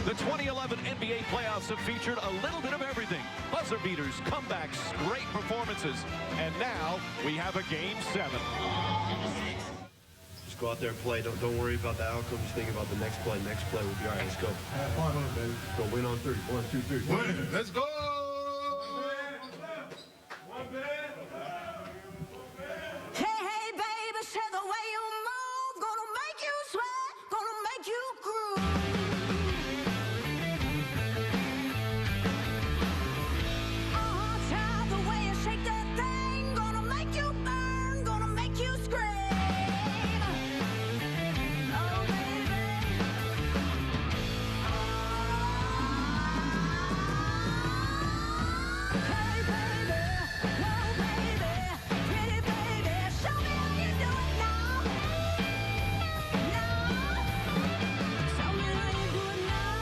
The 2011 NBA playoffs have featured a little bit of everything. Buzzer beaters, comebacks, great performances. And now we have a Game 7. Just go out there and play. Don't worry about the outcome. Just think about the next play. Next play will be all right. Let's go. Have fun, baby. Go win on 3. 1, 2, 3. Win. Let's go. Hey, baby, say the way you move, gonna make you sweat, gonna make you groove. Child, the way you shake that thing, gonna make you burn, gonna make you scream. Oh, baby. Hey, baby, whoa, baby, pretty baby, show me how you do it now. Show me how you do it now.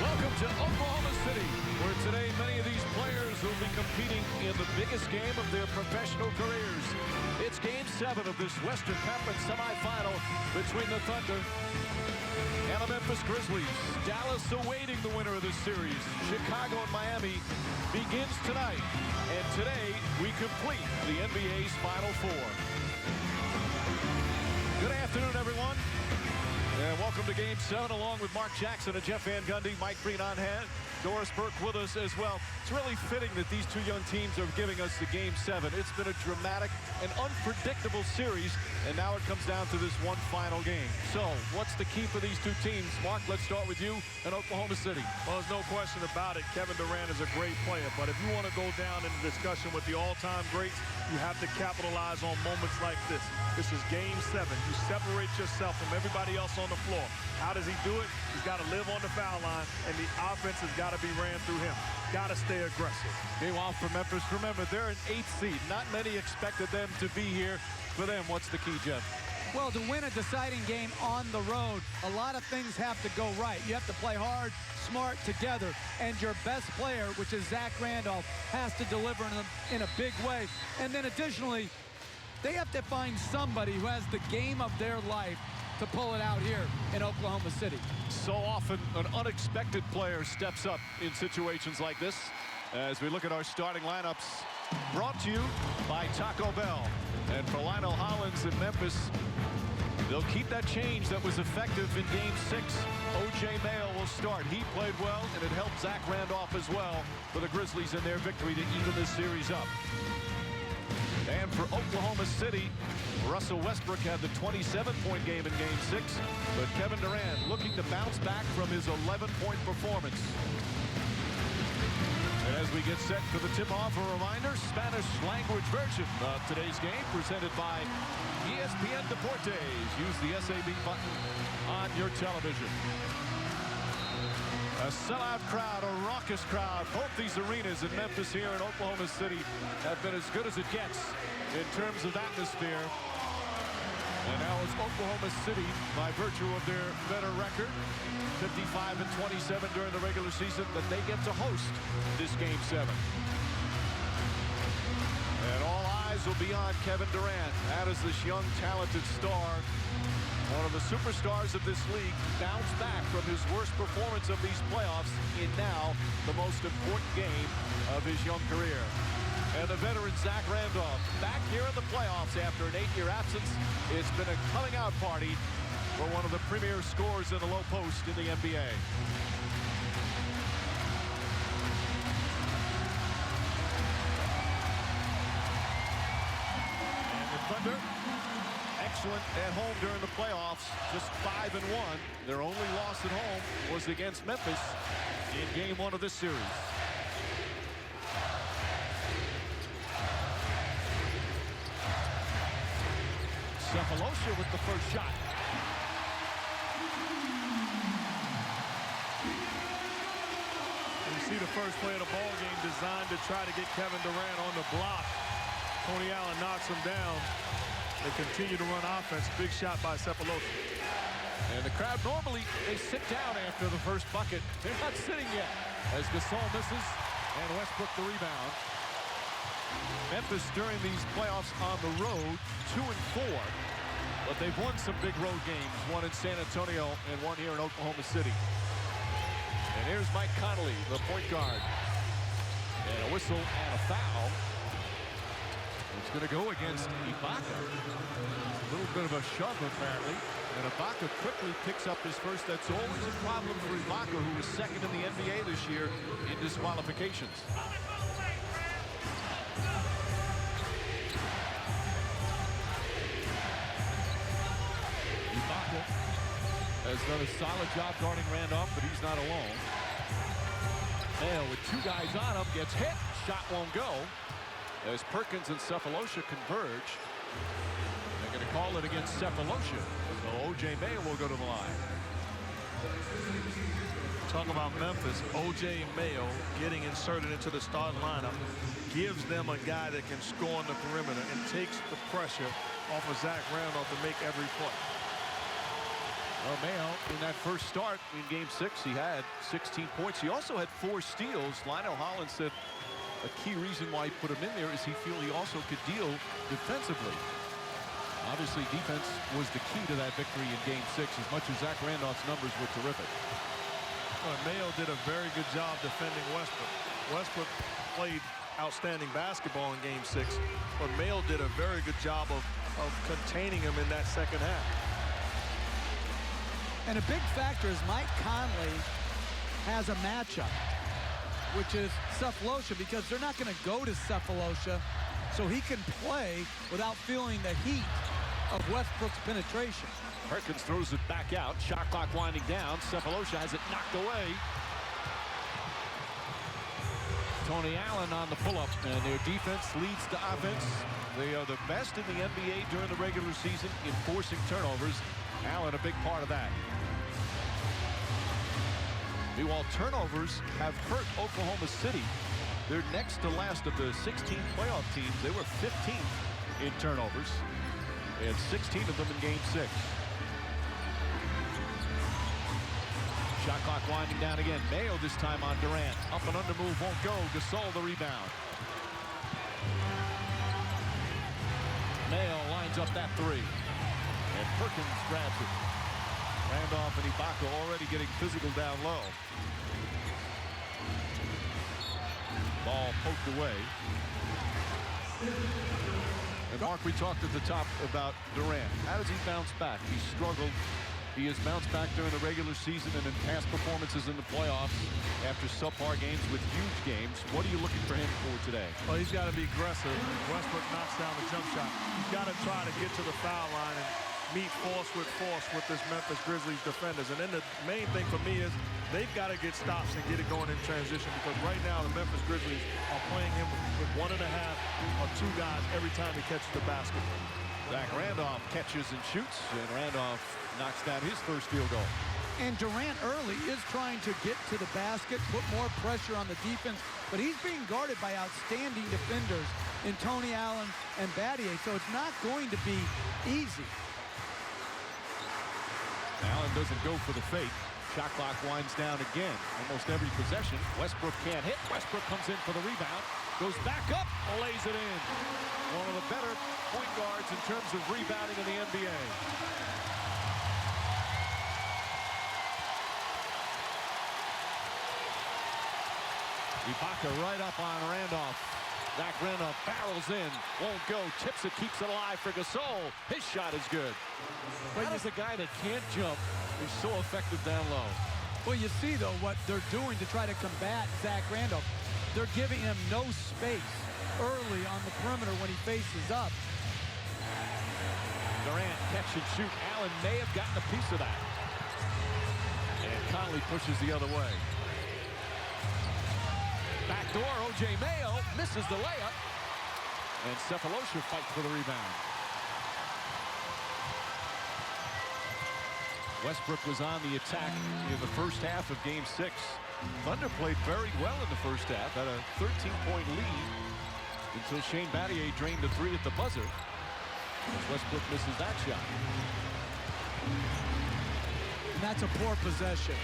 Welcome to Oklahoma City, where today many of these players will be competing in the biggest game of their professional careers. It's Game 7 of this Western Conference semifinal between the Thunder and the Memphis Grizzlies. Dallas awaiting the winner of this series. Chicago and Miami begins tonight. And today we complete the NBA's Final Four. Good afternoon, everyone. And welcome to Game 7, along with Mark Jackson and Jeff Van Gundy, Mike Green on hand, Doris Burke with us as well. It's really fitting that these two young teams are giving us the Game 7. It's been a dramatic and unpredictable series, and now it comes down to this one final game. So, what's the key for these two teams? Mark, let's start with you in Oklahoma City. Well, there's no question about it. Kevin Durant is a great player, but if you want to go down in the discussion with the all-time greats, you have to capitalize on moments like this. This is Game 7. You separate yourself from everybody else on the floor. How does he do it? He's got to live on the foul line, and the offense has got to be ran through him. Got to stay aggressive. Meanwhile, for Memphis, remember, they're an 8th seed. Not many expected them to be here. For them, what's the key, Jeff? Well, to win a deciding game on the road, a lot of things have to go right. You have to play hard, smart, together, and your best player, which is Zach Randolph, has to deliver in a big way. And then additionally, they have to find somebody who has the game of their life to pull it out here in Oklahoma City. So often, an unexpected player steps up in situations like this. As we look at our starting lineups, brought to you by Taco Bell. And for Lionel Hollins in Memphis, they'll keep that change that was effective in Game 6. O.J. Mayo will start. He played well, and it helped Zach Randolph as well for the Grizzlies in their victory to even this series up. And for Oklahoma City, Russell Westbrook had the 27-point game in Game 6, but Kevin Durant looking to bounce back from his 11-point performance. And as we get set for the tip-off, a reminder, Spanish language version of today's game presented by ESPN Deportes. Use the SAB button on your television. A sellout crowd, a raucous crowd. Both these arenas in Memphis here in Oklahoma City have been as good as it gets in terms of atmosphere. And now it's Oklahoma City, by virtue of their better record, 55 and 27 during the regular season, that they get to host this Game 7. And all eyes will be on Kevin Durant. That is this young, talented star, one of the superstars of this league, bounced back from his worst performance of these playoffs in now the most important game of his young career. And the veteran Zach Randolph back here in the playoffs after an 8-year absence. It's been a coming out party for one of the premier scorers in the low post in the NBA. And the Thunder, excellent at home during the playoffs, just 5-1. Their only loss at home was against Memphis in Game 1 of this series. Cephalosha with the first shot. You see the first play of the ball game designed to try to get Kevin Durant on the block. Tony Allen knocks him down. They continue to run offense. Big shot by Cephalosha. And the crowd normally, they sit down after the first bucket. They're not sitting yet as Gasol misses and Westbrook the rebound. Memphis during these playoffs on the road, 2-4. But they've won some big road games, one in San Antonio and one here in Oklahoma City. And here's Mike Conley, the point guard. And a whistle and a foul. It's going to go against Ibaka. A little bit of a shove, apparently. And Ibaka quickly picks up his first. That's always a problem for Ibaka, who was second in the NBA this year in disqualifications. Ibaka has done a solid job guarding Randolph, but he's not alone. Mayo with two guys on him, gets hit. Shot won't go. As Perkins and Cephalosha converge. They're going to call it against Cephalosha. So O.J. Mayo will go to the line. Talk about Memphis. O.J. Mayo getting inserted into the starting lineup gives them a guy that can score on the perimeter and takes the pressure off of Zach Randolph to make every play. Well, Mayo, in that first start in Game 6, he had 16 points. He also had 4 steals. Lionel Hollins said a key reason why he put him in there is he felt he also could deal defensively. Obviously, defense was the key to that victory in Game 6, as much as Zach Randolph's numbers were terrific. Well, Mayo did a very good job defending Westbrook. Westbrook played outstanding basketball in Game 6, but Mayo did a very good job of containing him in that second half. And a big factor is Mike Conley has a matchup, which is Cephalosha, because they're not going to go to Cephalosha, so he can play without feeling the heat of Westbrook's penetration. Perkins throws it back out. Shot clock winding down. Cephalosha has it knocked away. Tony Allen on the pull-up, and their defense leads to offense. They are the best in the NBA during the regular season in forcing turnovers. Allen a big part of that. Meanwhile, turnovers have hurt Oklahoma City. They're next to last of the 16 playoff teams. They were 15th in turnovers, and 16 of them in Game 6. Shot clock winding down again. Mayo this time on Durant. Up and under move won't go. Gasol the rebound. Mayo lines up that three. And Perkins grabs it. Randolph and Ibaka already getting physical down low. Ball poked away. And Mark, we talked at the top about Durant. How does he bounce back? He struggled. He has bounced back during the regular season and in past performances in the playoffs after subpar games with huge games. What are you looking for him for today? Well, he's got to be aggressive. Westbrook knocks down the jump shot. He's got to try to get to the foul line and meet force with this Memphis Grizzlies defenders. And then the main thing for me is they've got to get stops and get it going in transition, because right now the Memphis Grizzlies are playing him with 1.5 or 2 guys every time he catches the basketball. Zach Randolph catches and shoots, and Randolph knocks down his first field goal. And Durant early is trying to get to the basket, put more pressure on the defense, but he's being guarded by outstanding defenders in Tony Allen and Battier, so it's not going to be easy. Allen doesn't go for the fake. Shot clock winds down again. Almost every possession. Westbrook can't hit. Westbrook comes in for the rebound. Goes back up, lays it in. One of the better point guards in terms of rebounding in the NBA. Ibaka right up on Randolph. Zach Randolph barrels in, won't go, tips it, keeps it alive for Gasol. His shot is good. But he's a guy that can't jump. He's so effective down low. Well, you see, though, what they're doing to try to combat Zach Randolph. They're giving him no space early on the perimeter when he faces up. Durant catch and shoot. Allen may have gotten a piece of that. And Conley pushes the other way. Backdoor, O.J. Mayo misses the layup. And Cephalosha fights for the rebound. Westbrook was on the attack in the first half of Game 6. Thunder played very well in the first half, had a 13-point lead until Shane Battier drained the three at the buzzer. As Westbrook misses that shot. And that's a poor possession.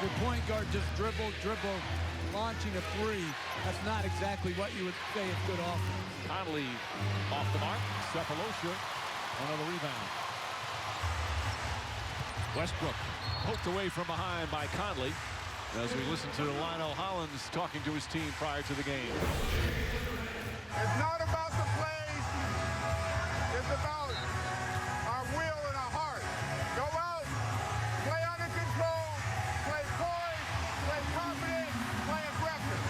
Your point guard just dribble, launching a three. That's not exactly what you would say is good offense. Conley off the mark. Cephalosha, another rebound. Westbrook poked away from behind by Conley. As we listen to Lionel Hollins talking to his team prior to the game. It's not about the plays. It's about our will and our heart. Go out, play under control, play poised, play confident, play aggressive.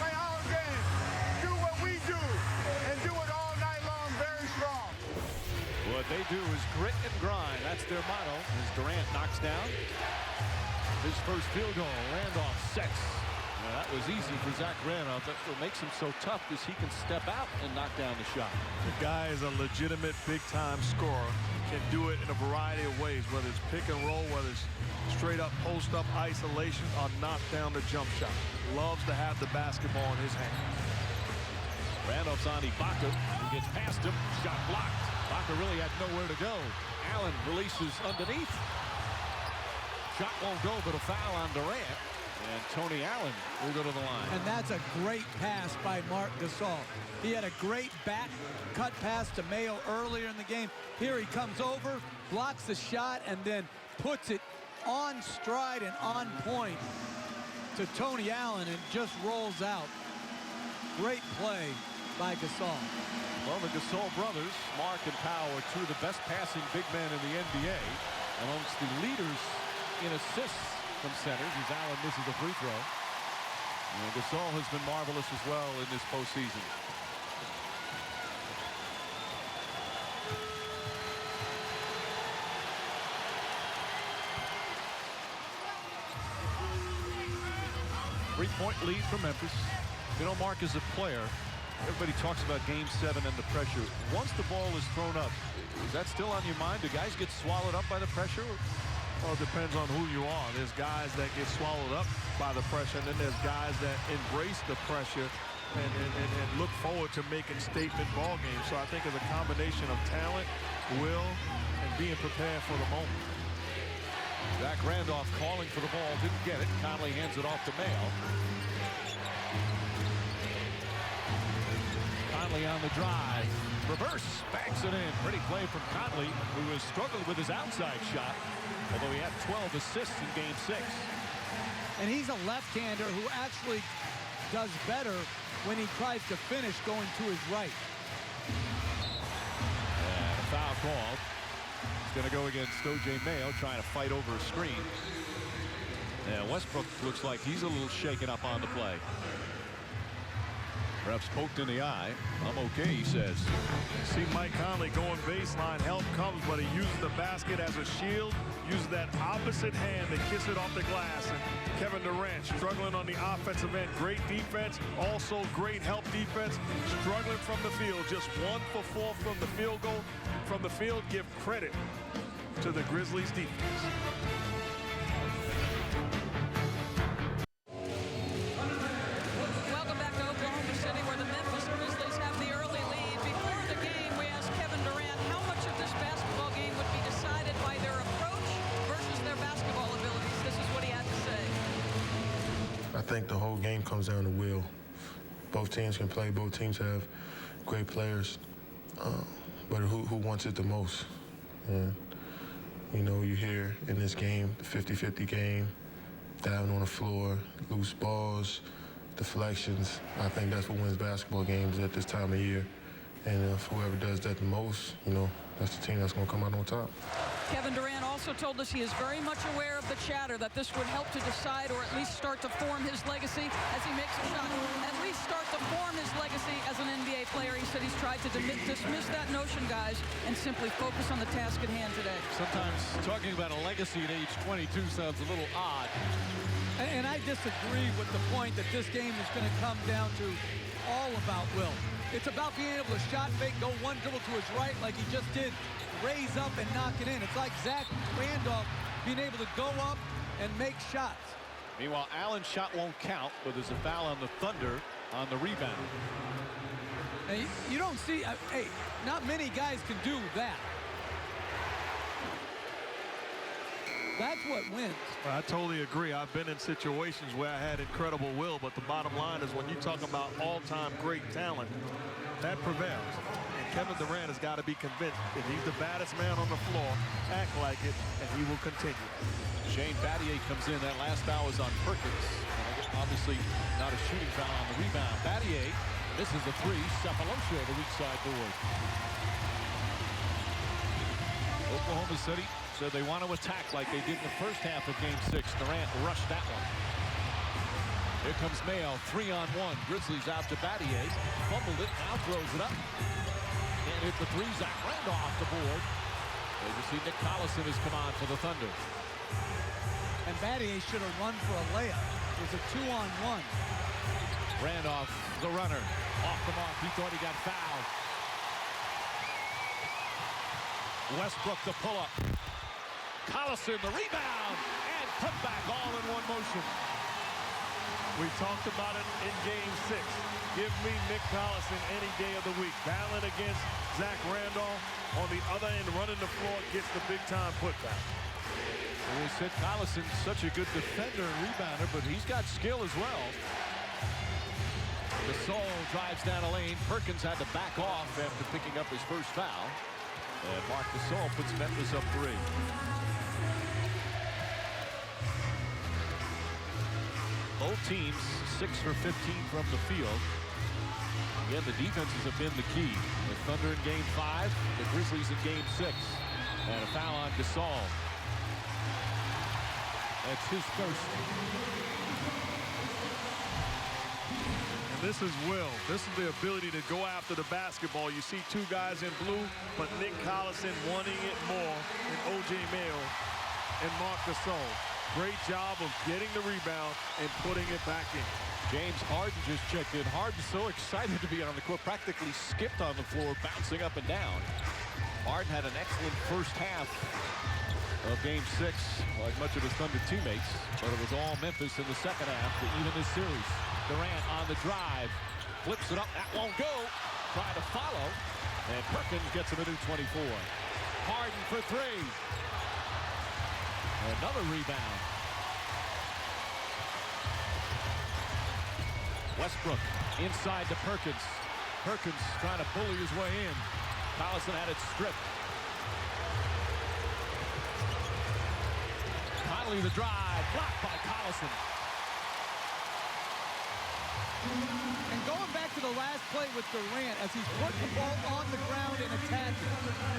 Play our game. Do what we do, and do it all night long very strong. What they do is grit and grind. That's their motto. As Durant knocks down his first field goal. Randolph sets. Well, that was easy for Zach Randolph. That's what makes him so tough, is he can step out and knock down the shot. The guy is a legitimate big-time scorer. Can do it in a variety of ways, whether it's pick and roll, whether it's straight up post-up isolation, or knock down the jump shot. Loves to have the basketball in his hand. Randolph's on Ibaka. He gets past him. Shot blocked. Ibaka really had nowhere to go. Allen releases underneath. Shot won't go, but a foul on Durant. And Tony Allen will go to the line. And that's a great pass by Marc Gasol. He had a great back cut pass to Mayo earlier in the game. Here he comes over, blocks the shot, and then puts it on stride and on point to Tony Allen and just rolls out. Great play by Gasol. Well, the Gasol brothers, Mark and Powell, are two of the best passing big men in the NBA. Amongst the leaders in assists from centers as Allen misses a free throw. And Gasol has been marvelous as well in this postseason. Three-point lead for Memphis. You know, Mark, as a player, everybody talks about Game 7 and the pressure. Once the ball is thrown up, is that still on your mind? Do guys get swallowed up by the pressure? Well, it depends on who you are. There's guys that get swallowed up by the pressure, and then there's guys that embrace the pressure and look forward to making statement ball games. So I think it's a combination of talent, will, and being prepared for the moment. Zach Randolph calling for the ball, didn't get it. Conley hands it off to Mayo. Conley on the drive. Reverse, banks it in. Pretty play from Conley, who has struggled with his outside shot, although he had 12 assists in Game 6. And he's a left-hander who actually does better when he tries to finish going to his right. And a foul called. It's going to go against O.J. Mayo, trying to fight over a screen. And Westbrook looks like he's a little shaken up on the play. Ref's poked in the eye. I'm okay, he says. See Mike Conley going baseline. Help comes, but he uses the basket as a shield. Uses that opposite hand to kiss it off the glass. And Kevin Durant struggling on the offensive end. Great defense. Also great help defense. Struggling from the field. Just 1 for 4 from the field goal. From the field, give credit to the Grizzlies defense. Welcome back to Oklahoma City, where the Memphis Grizzlies have the early lead. Before the game, we asked Kevin Durant how much of this basketball game would be decided by their approach versus their basketball abilities. This is what he had to say. I think the whole game comes down to will. Both teams can play. Both teams have great players. But who wants it the most? And, you know, you hear in this game, the 50-50 game, diving on the floor, loose balls, deflections. I think that's what wins basketball games at this time of year. And if whoever does that the most, you know, that's the team that's going to come out on top. Kevin Durant also told us he is very much aware of the chatter that this would help to decide or at least start to form his legacy as he makes a shot. At least start to form his legacy as an NBA player. He said he's tried to dismiss that notion, guys, and simply focus on the task at hand today. Sometimes talking about a legacy at age 22 sounds a little odd. And I disagree with the point that this game is going to come down to all about will. It's about being able to shot fake, go one dribble to his right like he just did, raise up and knock it in. It's like Zach Randolph being able to go up and make shots. Meanwhile, Allen's shot won't count, but there's a foul on the Thunder on the rebound. And you don't see, hey, not many guys can do that. That's what wins. I totally agree. I've been in situations where I had incredible will, but the bottom line is when you talk about all-time great talent, that prevails. And Kevin Durant has got to be convinced if he's the baddest man on the floor, act like it, and he will continue. Shane Battier comes in. That last foul was on Perkins. Obviously not a shooting foul on the rebound. Battier misses the three. Cephalosio, the weak side board. Oklahoma City said they want to attack like they did in the first half of Game 6. Durant rushed that one. Here comes Mayo, 3-on-1. Grizzlies out to Battier. Fumbled it, now throws it up. Can't hit the three. Zach Randolph off the board. As you see, Nick Collison has come on for the Thunder. And Battier should have run for a layup. It was a 2-on-1. Randolph, the runner, off the mark. He thought he got fouled. Westbrook the pull-up. Collison the rebound and put back all in one motion. We talked about it in Game 6. Give me Nick Collison any day of the week. Battling against Zach Randolph. On the other end, running the floor, gets the big-time putback. We said Collison's such a good defender and rebounder, but he's got skill as well. Gasol drives down a lane. Perkins had to back off after picking up his first foul. And Marc Gasol puts Memphis up 3. Both teams 6 for 15 from the field. Again, the defenses have been the key. The Thunder in Game 5, the Grizzlies in Game 6. And a foul on Gasol. That's his first. And this is will. This is the ability to go after the basketball. You see two guys in blue, but Nick Collison wanting it more than O.J. Mayo and Marc Gasol. Great job of getting the rebound and putting it back in. James Harden just checked in. Harden's so excited to be on the court, practically skipped on the floor, bouncing up and down. Harden had an excellent first half of Game 6, like much of his Thunder teammates, but it was all Memphis in the second half to even this series. Durant on the drive, flips it up, that won't go. Trying to follow, and Perkins gets him a new 24. Harden for 3. Another rebound. Westbrook inside to Perkins. Perkins trying to bully his way in. Collison had it stripped. Conley the drive, blocked by Collison. And going back to the last play with Durant, as he's putting the ball on the ground and attacking,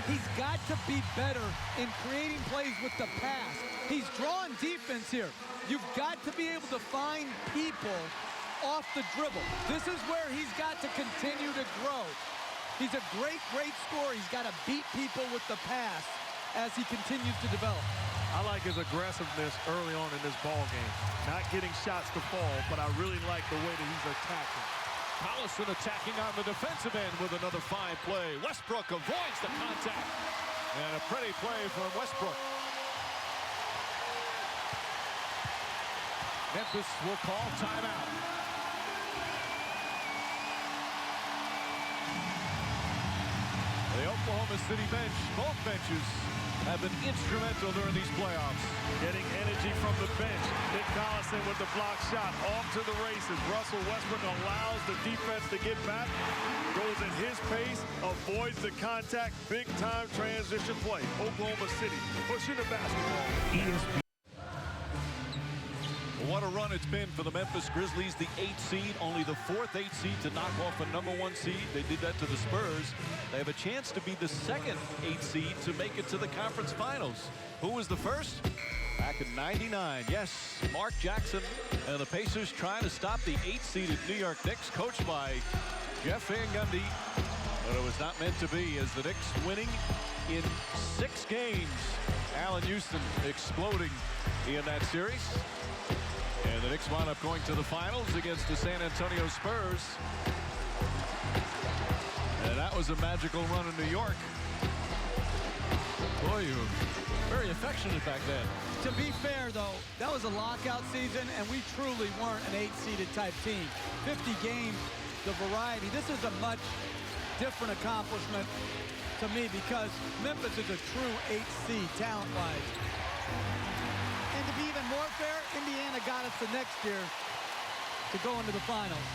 he's got to be better in creating plays with the pass. He's drawing defense here. You've got to be able to find people off the dribble. This is where he's got to continue to grow. He's a great scorer. He's got to beat people with the pass as he continues to develop. I like his aggressiveness early on in this ball game. Not getting shots to fall, but I really like the way that he's attacking. Collison attacking on the defensive end with another fine play. Westbrook avoids the contact. And a pretty play from Westbrook. Memphis will call timeout. The Oklahoma City bench, both benches, have been instrumental during these playoffs. Getting energy from the bench. Nick Collison with the block shot off to the races. Russell Westbrook allows the defense to get back. Goes at his pace, avoids the contact. Big time transition play. Oklahoma City pushing the basketball. What a run it's been for the Memphis Grizzlies, the 8th seed, only the 4th 8th seed to knock off a #1 seed. They did that to the Spurs. They have a chance to be the 2nd 8th seed to make it to the conference finals. Who was the first? Back in '99. Yes, Mark Jackson and the Pacers trying to stop the 8th seeded New York Knicks, coached by Jeff Van Gundy. But it was not meant to be, as the Knicks winning in 6 games. Allen Houston exploding in that series. And the Knicks wound up going to the finals against the San Antonio Spurs. And that was a magical run in New York. Boy, you were very affectionate back then. To be fair, though, that was a lockout season, and we truly weren't an 8-seeded type team. 50 games, the variety. This is a much different accomplishment to me because Memphis is a true 8th seed talent-wise. warfare, Indiana got us the next year to go into the finals.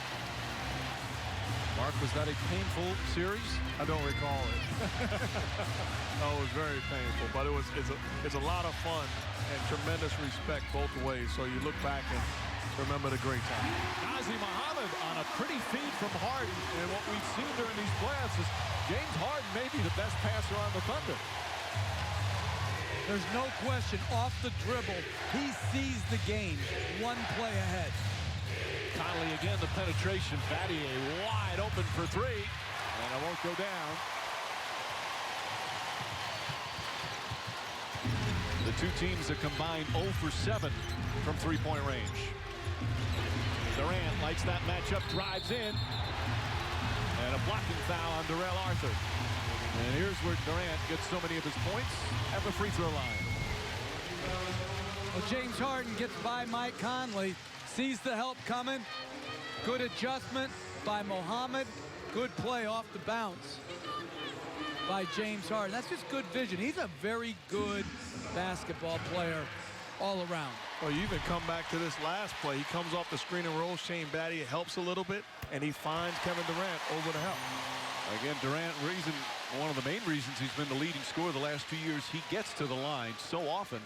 Mark, was that a painful series? I don't recall it. No, it was very painful, but it's a lot of fun and tremendous respect both ways. So you look back and remember the great time. Nazi Muhammad on a pretty feed from Harden. And what we've seen during these playoffs is James Harden may be the best passer on the Thunder. There's no question, off the dribble, he sees the game one play ahead. Conley again, the penetration. Battier wide open for three. And it won't go down. The two teams are combined 0 for 7 from three-point range. Durant lights that matchup, drives in. And a blocking foul on Darrell Arthur. And here's where Durant gets so many of his points at the free throw line. Well, James Harden gets by Mike Conley, sees the help coming. Good adjustment by Muhammad. Good play off the bounce by James Harden. That's just good vision. He's a very good basketball player all around. Well, you even come back to this last play. He comes off the screen and roll. Shane Battier helps a little bit, and he finds Kevin Durant over the help. Again, Durant, one of the main reasons he's been the leading scorer the last 2 years. He gets to the line so often,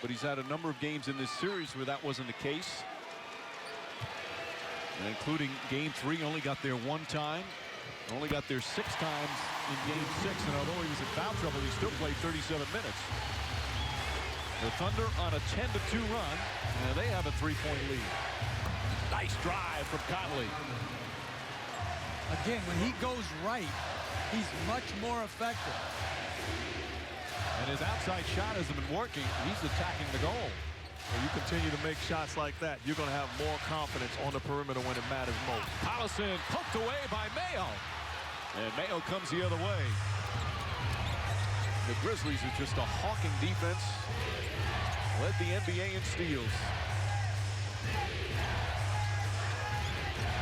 but he's had a number of games in this series where that wasn't the case. And including game 3, only got there 1 time. Only got there 6 times in game 6, and although he was in foul trouble, he still played 37 minutes. The Thunder on a 10-2 run, and they have a 3-point lead. Nice drive from Conley. Again, when he goes right, he's much more effective. And his outside shot hasn't been working. He's attacking the goal. When you continue to make shots like that, you're going to have more confidence on the perimeter when it matters most. Collison poked away by Mayo. And Mayo comes the other way. The Grizzlies are just a hawking defense. Led the NBA in steals.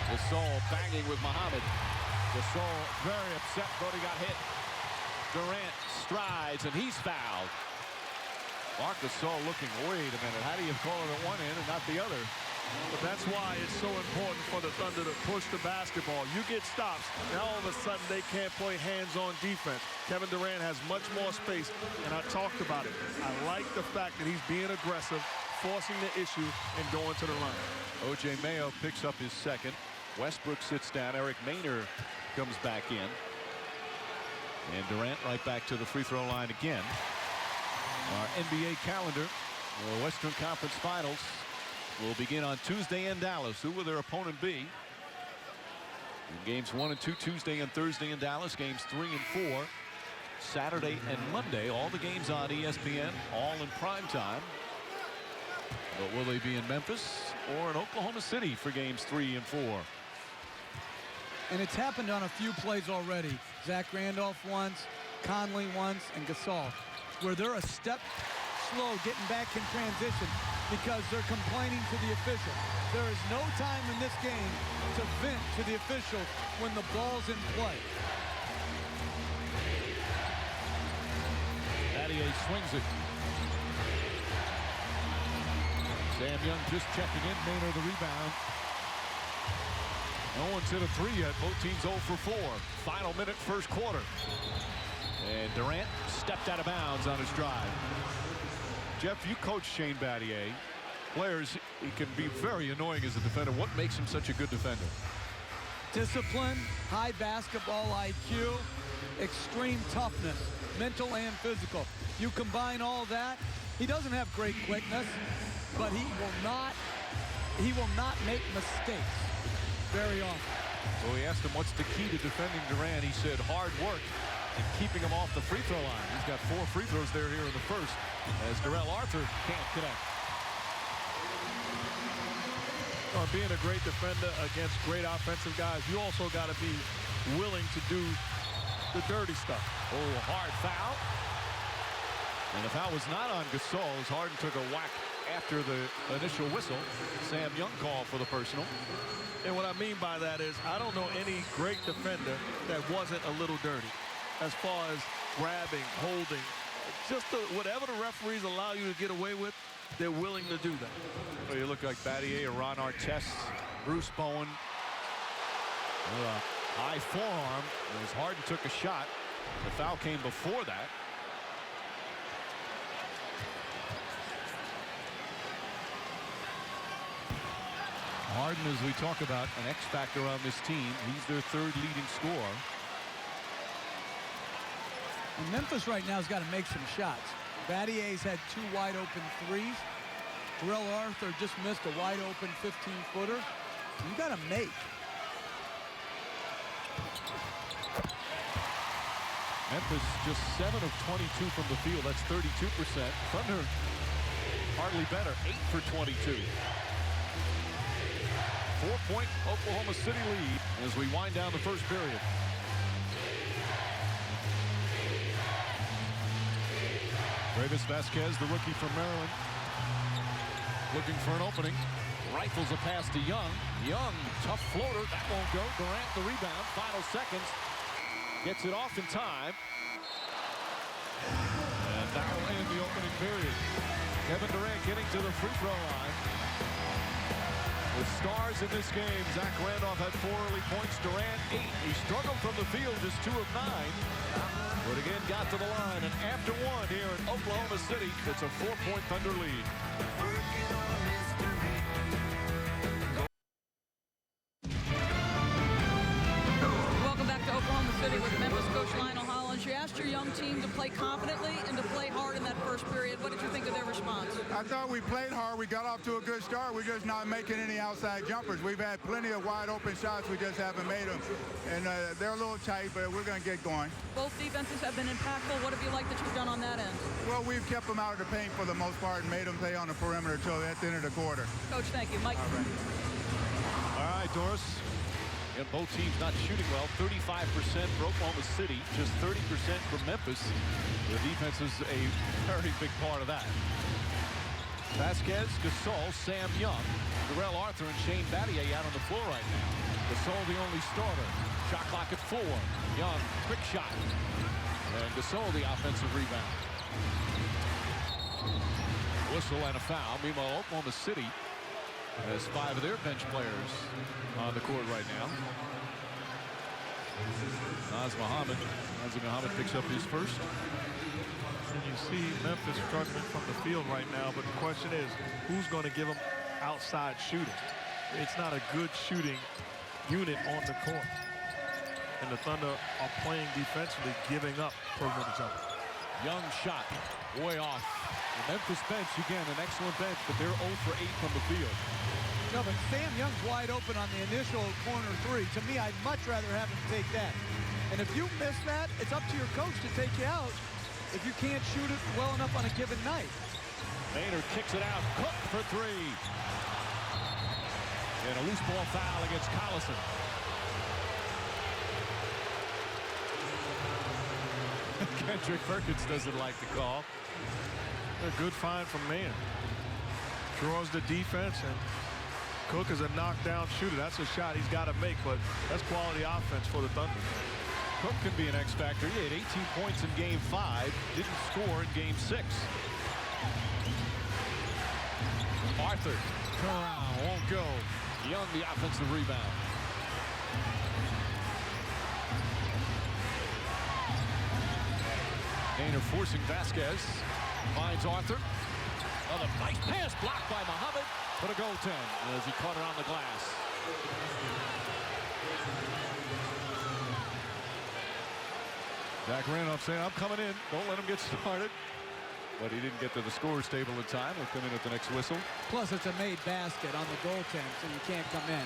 Gasol banging with Muhammad. Gasol very upset, thought he got hit. Durant strides, and he's fouled. Marc Gasol looking, wait a minute, how do you call it at one end and not the other? But that's why it's so important for the Thunder to push the basketball. You get stops, now all of a sudden they can't play hands-on defense. Kevin Durant has much more space, and I talked about it. I like the fact that he's being aggressive, forcing the issue, and going to the line. O.J. Mayo picks up his second. Westbrook sits down. Eric Maynor comes back in. And Durant right back to the free throw line again. Our NBA calendar, the Western Conference Finals, will begin on Tuesday in Dallas. Who will their opponent be? In games 1 and 2, Tuesday and Thursday in Dallas. Games 3 and 4, Saturday and Monday. All the games on ESPN, all in prime time. But will they be in Memphis or in Oklahoma City for games 3 and 4? And it's happened on a few plays already. Zach Randolph once, Conley once, and Gasol, where they're a step slow getting back in transition because they're complaining to the official. There is no time in this game to vent to the officials when the ball's in play. Battier swings it. Sam Young just checking in. Maynard the rebound. No one's hit a 3 yet. Both teams 0 for 4. Final minute, first quarter. And Durant stepped out of bounds on his drive. Jeff, you coach Shane Battier. Players, he can be very annoying as a defender. What makes him such a good defender? Discipline, high basketball IQ, extreme toughness, mental and physical. You combine all that, he doesn't have great quickness, but he will not make mistakes very often. So we asked him what's the key to defending Durant. He said hard work and keeping him off the free throw line. He's got 4 free throws there here in the first as Darrell Arthur can't connect. Being a great defender against great offensive guys, you also got to be willing to do the dirty stuff. Oh, hard foul. And the foul was not on Gasol as Harden took a whack after the initial whistle. Sam Young called for the personal. And what I mean by that is I don't know any great defender that wasn't a little dirty as far as grabbing, holding. Just whatever the referees allow you to get away with, they're willing to do that. Well, you look like Battier or Ron Artest, Bruce Bowen. With a high forearm. As Harden took a shot. The foul came before that. Harden, as we talk about, an X factor on this team. He's their third leading scorer. And Memphis right now has got to make some shots. Battier's had 2 wide open threes. Terrell Arthur just missed a wide open 15-footer. You got to make. Memphis just 7 of 22 from the field. That's 32%. Thunder hardly better. 8 for 22. 4-point Oklahoma City lead as we wind down the first period. Travis Vasquez, the rookie from Maryland, looking for an opening. Rifles a pass to Young. Young, tough floater. That won't go. Durant the rebound. Final seconds. Gets it off in time. And that will end the opening period. Kevin Durant getting to the free throw line. With stars in this game, Zach Randolph had 4 early points. Durant 8. He struggled from the field, just 2 of 9. But again, got to the line. And after 1 here in Oklahoma City, it's a 4-point Thunder lead. Welcome back to Oklahoma City with Memphis coach Lionel Hollins. You asked your young team to play confidently and to play hard in that first period. What did you think of their response? I thought we played hard. We got off to a good start. We're just not making any outside jumpers. We've had plenty of wide open shots. We just haven't made them. And they're a little tight, but we're going to get going. Both defenses have been impactful. What have you liked that you've done on that end? Well, we've kept them out of the paint for the most part and made them play on the perimeter till at the end of the quarter. Coach, thank you. Mike. All right, Doris. Yeah, both teams not shooting well. 35% for Oklahoma City, just 30% for Memphis. The defense is a very big part of that. Vasquez, Gasol, Sam Young, Terrell Arthur, and Shane Battier out on the floor right now. Gasol the only starter. Shot clock at 4. Young, quick shot. And Gasol the offensive rebound. Whistle and a foul. Meanwhile, Oklahoma City has 5 of their bench players on the court right now. Naz Mohammed picks up his first. And you see Memphis struggling from the field right now, but the question is, who's going to give them outside shooting? It's not a good shooting unit on the court. And the Thunder are playing defensively, giving up perimeter jumpers. Young shot, way off. The Memphis bench, again, an excellent bench, but they're 0 for 8 from the field. No, but Sam Young's wide open on the initial corner 3. To me, I'd much rather have him take that. And if you miss that, it's up to your coach to take you out if you can't shoot it well enough on a given night. Maynard kicks it out. Cook for 3. And a loose ball foul against Collison. Kendrick Perkins doesn't like the call. A good find from Maynard. Draws the defense, and Cook is a knockdown shooter. That's a shot he's got to make, but that's quality offense for the Thunder. Cook can be an X factor. He had 18 points in Game 5. Didn't score in Game 6. Arthur, turn around, won't go. Young, the offensive rebound. Gainer forcing Vasquez. Finds Arthur. Another nice pass blocked by Muhammad, but a goaltend as he caught it on the glass. Zach Randolph saying, I'm coming in. Don't let him get started. But he didn't get to the scorer's table in time. He'll come in at the next whistle. Plus, it's a made basket on the goaltend, so you can't come in.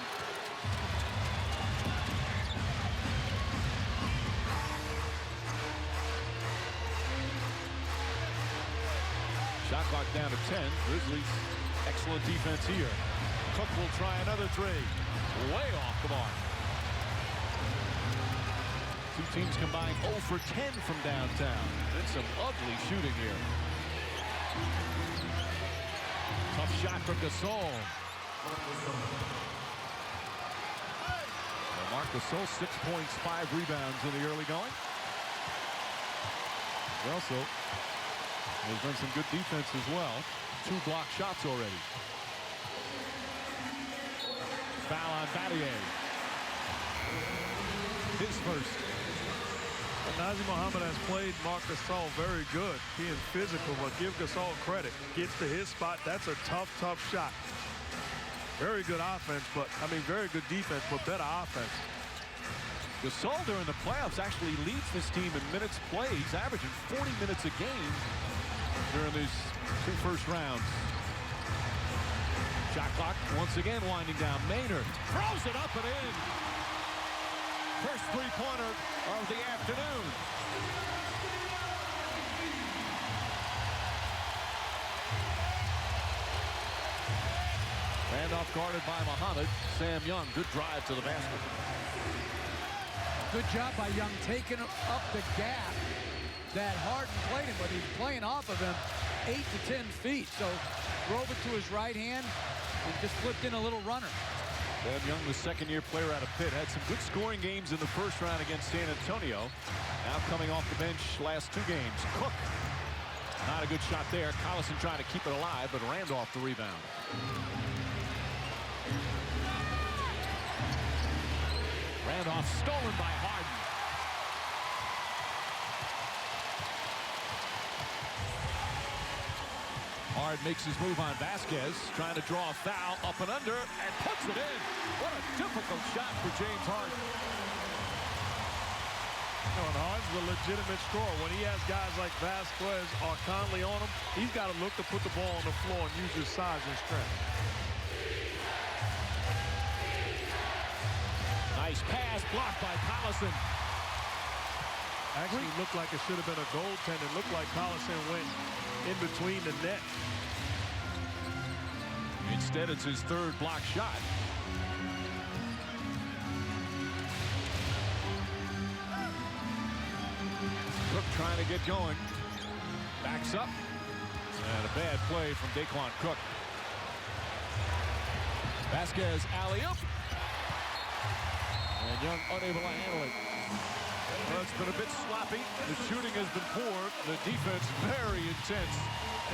Shot clock down to 10. Grizzlies, excellent defense here. Cook will try another 3. Way off the mark. Two teams combined 0 for 10 from downtown. It's some ugly shooting here. Tough shot from Gasol. Marc Gasol, 6 points, 5 rebounds in the early going. Also, there's been some good defense as well. 2 block shots already. Foul on Battier. His first. Nazr Mohammed has played Marc Gasol very good, being physical, but give Gasol credit. Gets to his spot. That's a tough shot. Very good offense, but I mean very good defense, but better offense. Gasol during the playoffs actually leads this team in minutes played. He's averaging 40 minutes a game during these 2 first rounds. Shot clock once again winding down. Maynard throws it up and in. First three-pointer of the afternoon. Randolph guarded by Muhammad. Sam Young, good drive to the basket. Good job by Young taking up the gap that Harden played him, but he's playing off of him 8 to 10 feet. So drove it to his right hand and just flipped in a little runner. Sam Young, the second-year player out of Pitt, had some good scoring games in the first round against San Antonio. Now coming off the bench last 2 games. Cook, not a good shot there. Collison trying to keep it alive, but Randolph the rebound. Randolph stolen by Harden. Hard makes his move on Vasquez, trying to draw a foul up and under, and puts it in. What a difficult shot for James Harden. And Harden's a legitimate scorer. When he has guys like Vasquez or Conley on him, he's got to look to put the ball on the floor and use his size and strength. Nice pass blocked by Collison. Actually looked like it should have been a goaltender. It looked like Collison went in between the net. Instead, it's his 3rd block shot. Cook trying to get going. Backs up. And a bad play from Daquan Cook. Vasquez alley-oop. And Young unable to handle it. Well, it's been a bit sloppy. The shooting has been poor. The defense very intense.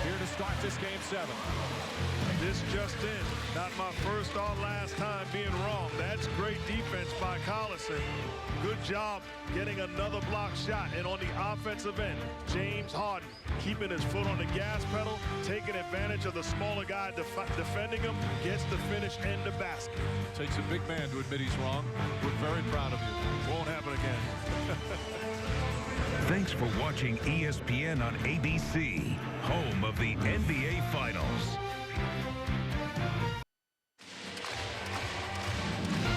Here to start this game 7. This just in. Not my first or last time being wrong. That's great defense by Collison. Good job getting another block shot. And on the offensive end, James Harden keeping his foot on the gas pedal, taking advantage of the smaller guy defending him, gets the finish and the basket. Takes a big man to admit he's wrong. We're very proud of you. Won't happen again. Thanks for watching ESPN on ABC, home of the NBA Finals.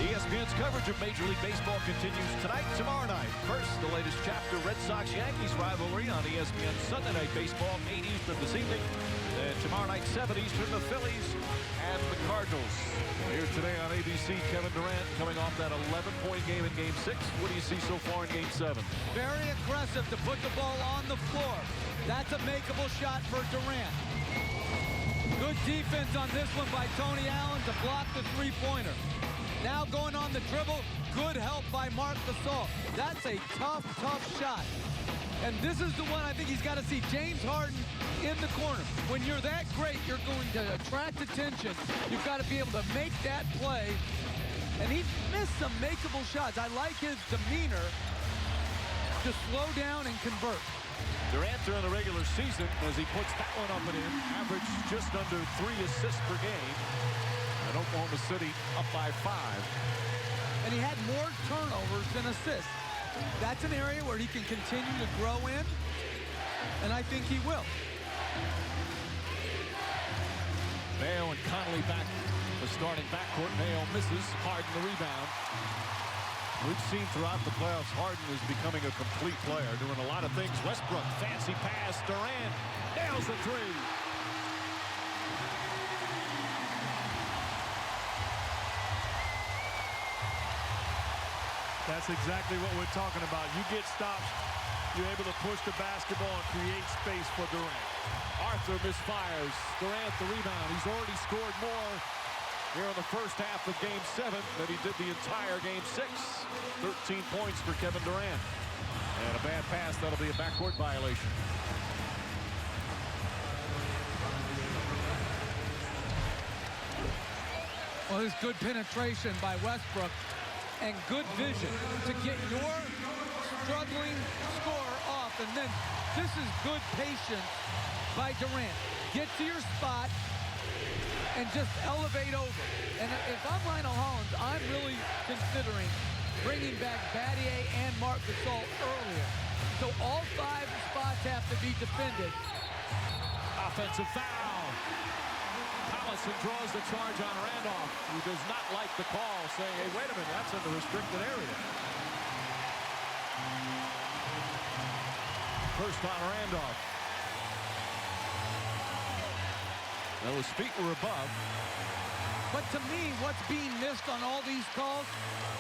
ESPN's coverage of Major League Baseball continues tonight, tomorrow night. First, the latest chapter, Red Sox-Yankees rivalry on ESPN Sunday Night Baseball, 8 Eastern this evening. Then tomorrow night, 7 Eastern, the Phillies and the Cardinals. Here today on ABC, Kevin Durant coming off that 11-point game in Game 6. What do you see so far in Game 7? Very aggressive to put the ball on the floor. That's a makeable shot for Durant. Good defense on this one by Tony Allen to block the 3-pointer. Now going on the dribble, good help by Marc Gasol. That's a tough shot. And this is the one I think he's got to see James Harden in the corner. When you're that great, you're going to attract attention. You've got to be able to make that play. And he missed some makeable shots. I like his demeanor to slow down and convert. Durant during the regular season, as he puts that one up and in, averaged just under 3 assists per game. And Oklahoma City up by 5. And he had more turnovers than assists. That's an area where he can continue to grow in, and I think he will. Mayo and Conley back the starting backcourt. Mayo misses. Harden the rebound. We've seen throughout the playoffs Harden is becoming a complete player, doing a lot of things. Westbrook, fancy pass. Durant nails the 3. That's exactly what we're talking about. You get stops, you're able to push the basketball and create space for Durant. Arthur misfires. Durant the rebound. He's already scored more here in the first half of Game 7 than he did the entire Game 6. 13 points for Kevin Durant. And a bad pass. That'll be a backcourt violation. Well, there's good penetration by Westbrook and good vision to get your struggling scorer off. And then this is good patience by Durant. Get to your spot and just elevate over. And if I'm Lionel Hollins, I'm really considering bringing back Battier and Marc Gasol earlier. So all 5 spots have to be defended. Offensive foul. Collison draws the charge on Randolph, who does not like the call, saying, hey, wait a minute, that's in the restricted area. First on Randolph. Now his feet were above. But to me, what's being missed on all these calls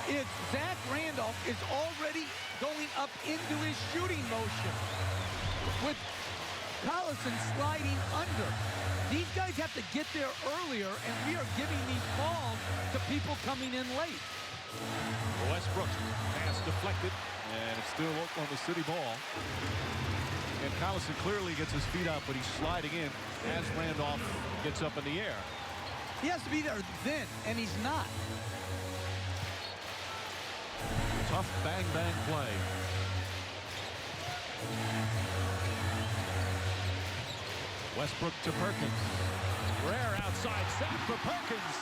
is Zach Randolph is already going up into his shooting motion with Collison sliding under. These guys have to get there earlier, and we are giving these balls to people coming in late. Westbrook, pass deflected, and it's still Oklahoma City ball. And Collison clearly gets his feet up, but he's sliding in as Randolph gets up in the air. He has to be there then, and he's not. Tough bang-bang play. Westbrook to Perkins. Rare outside sack for Perkins.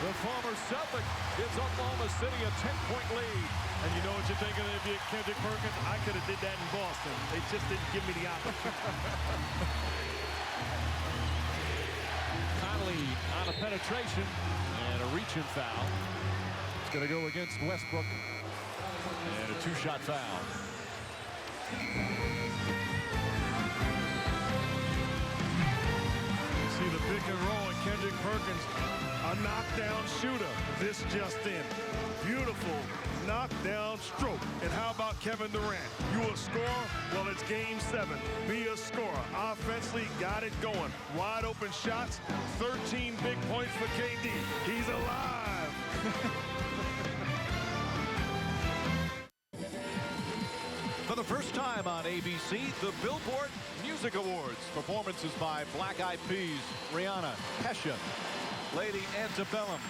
The former Celtic gives Oklahoma City a 10-point lead. And you know what you're thinking if you're Kendrick Perkins? I could have did that in Boston. They just didn't give me the opportunity. Conley on a penetration and a reach-in foul. It's going to go against Westbrook. And a 2-shot foul. You see the pick and roll, and Kendrick Perkins, a knockdown shooter. This just in. Beautiful knockdown stroke. And how about Kevin Durant? You a scorer? Well, it's game 7. Be a scorer. Offensively, got it going. Wide open shots. 13 big points for KD. He's alive. For the first time on ABC, the Billboard Music Awards. Performances by Black Eyed Peas, Rihanna, Kesha, Lady Antebellum,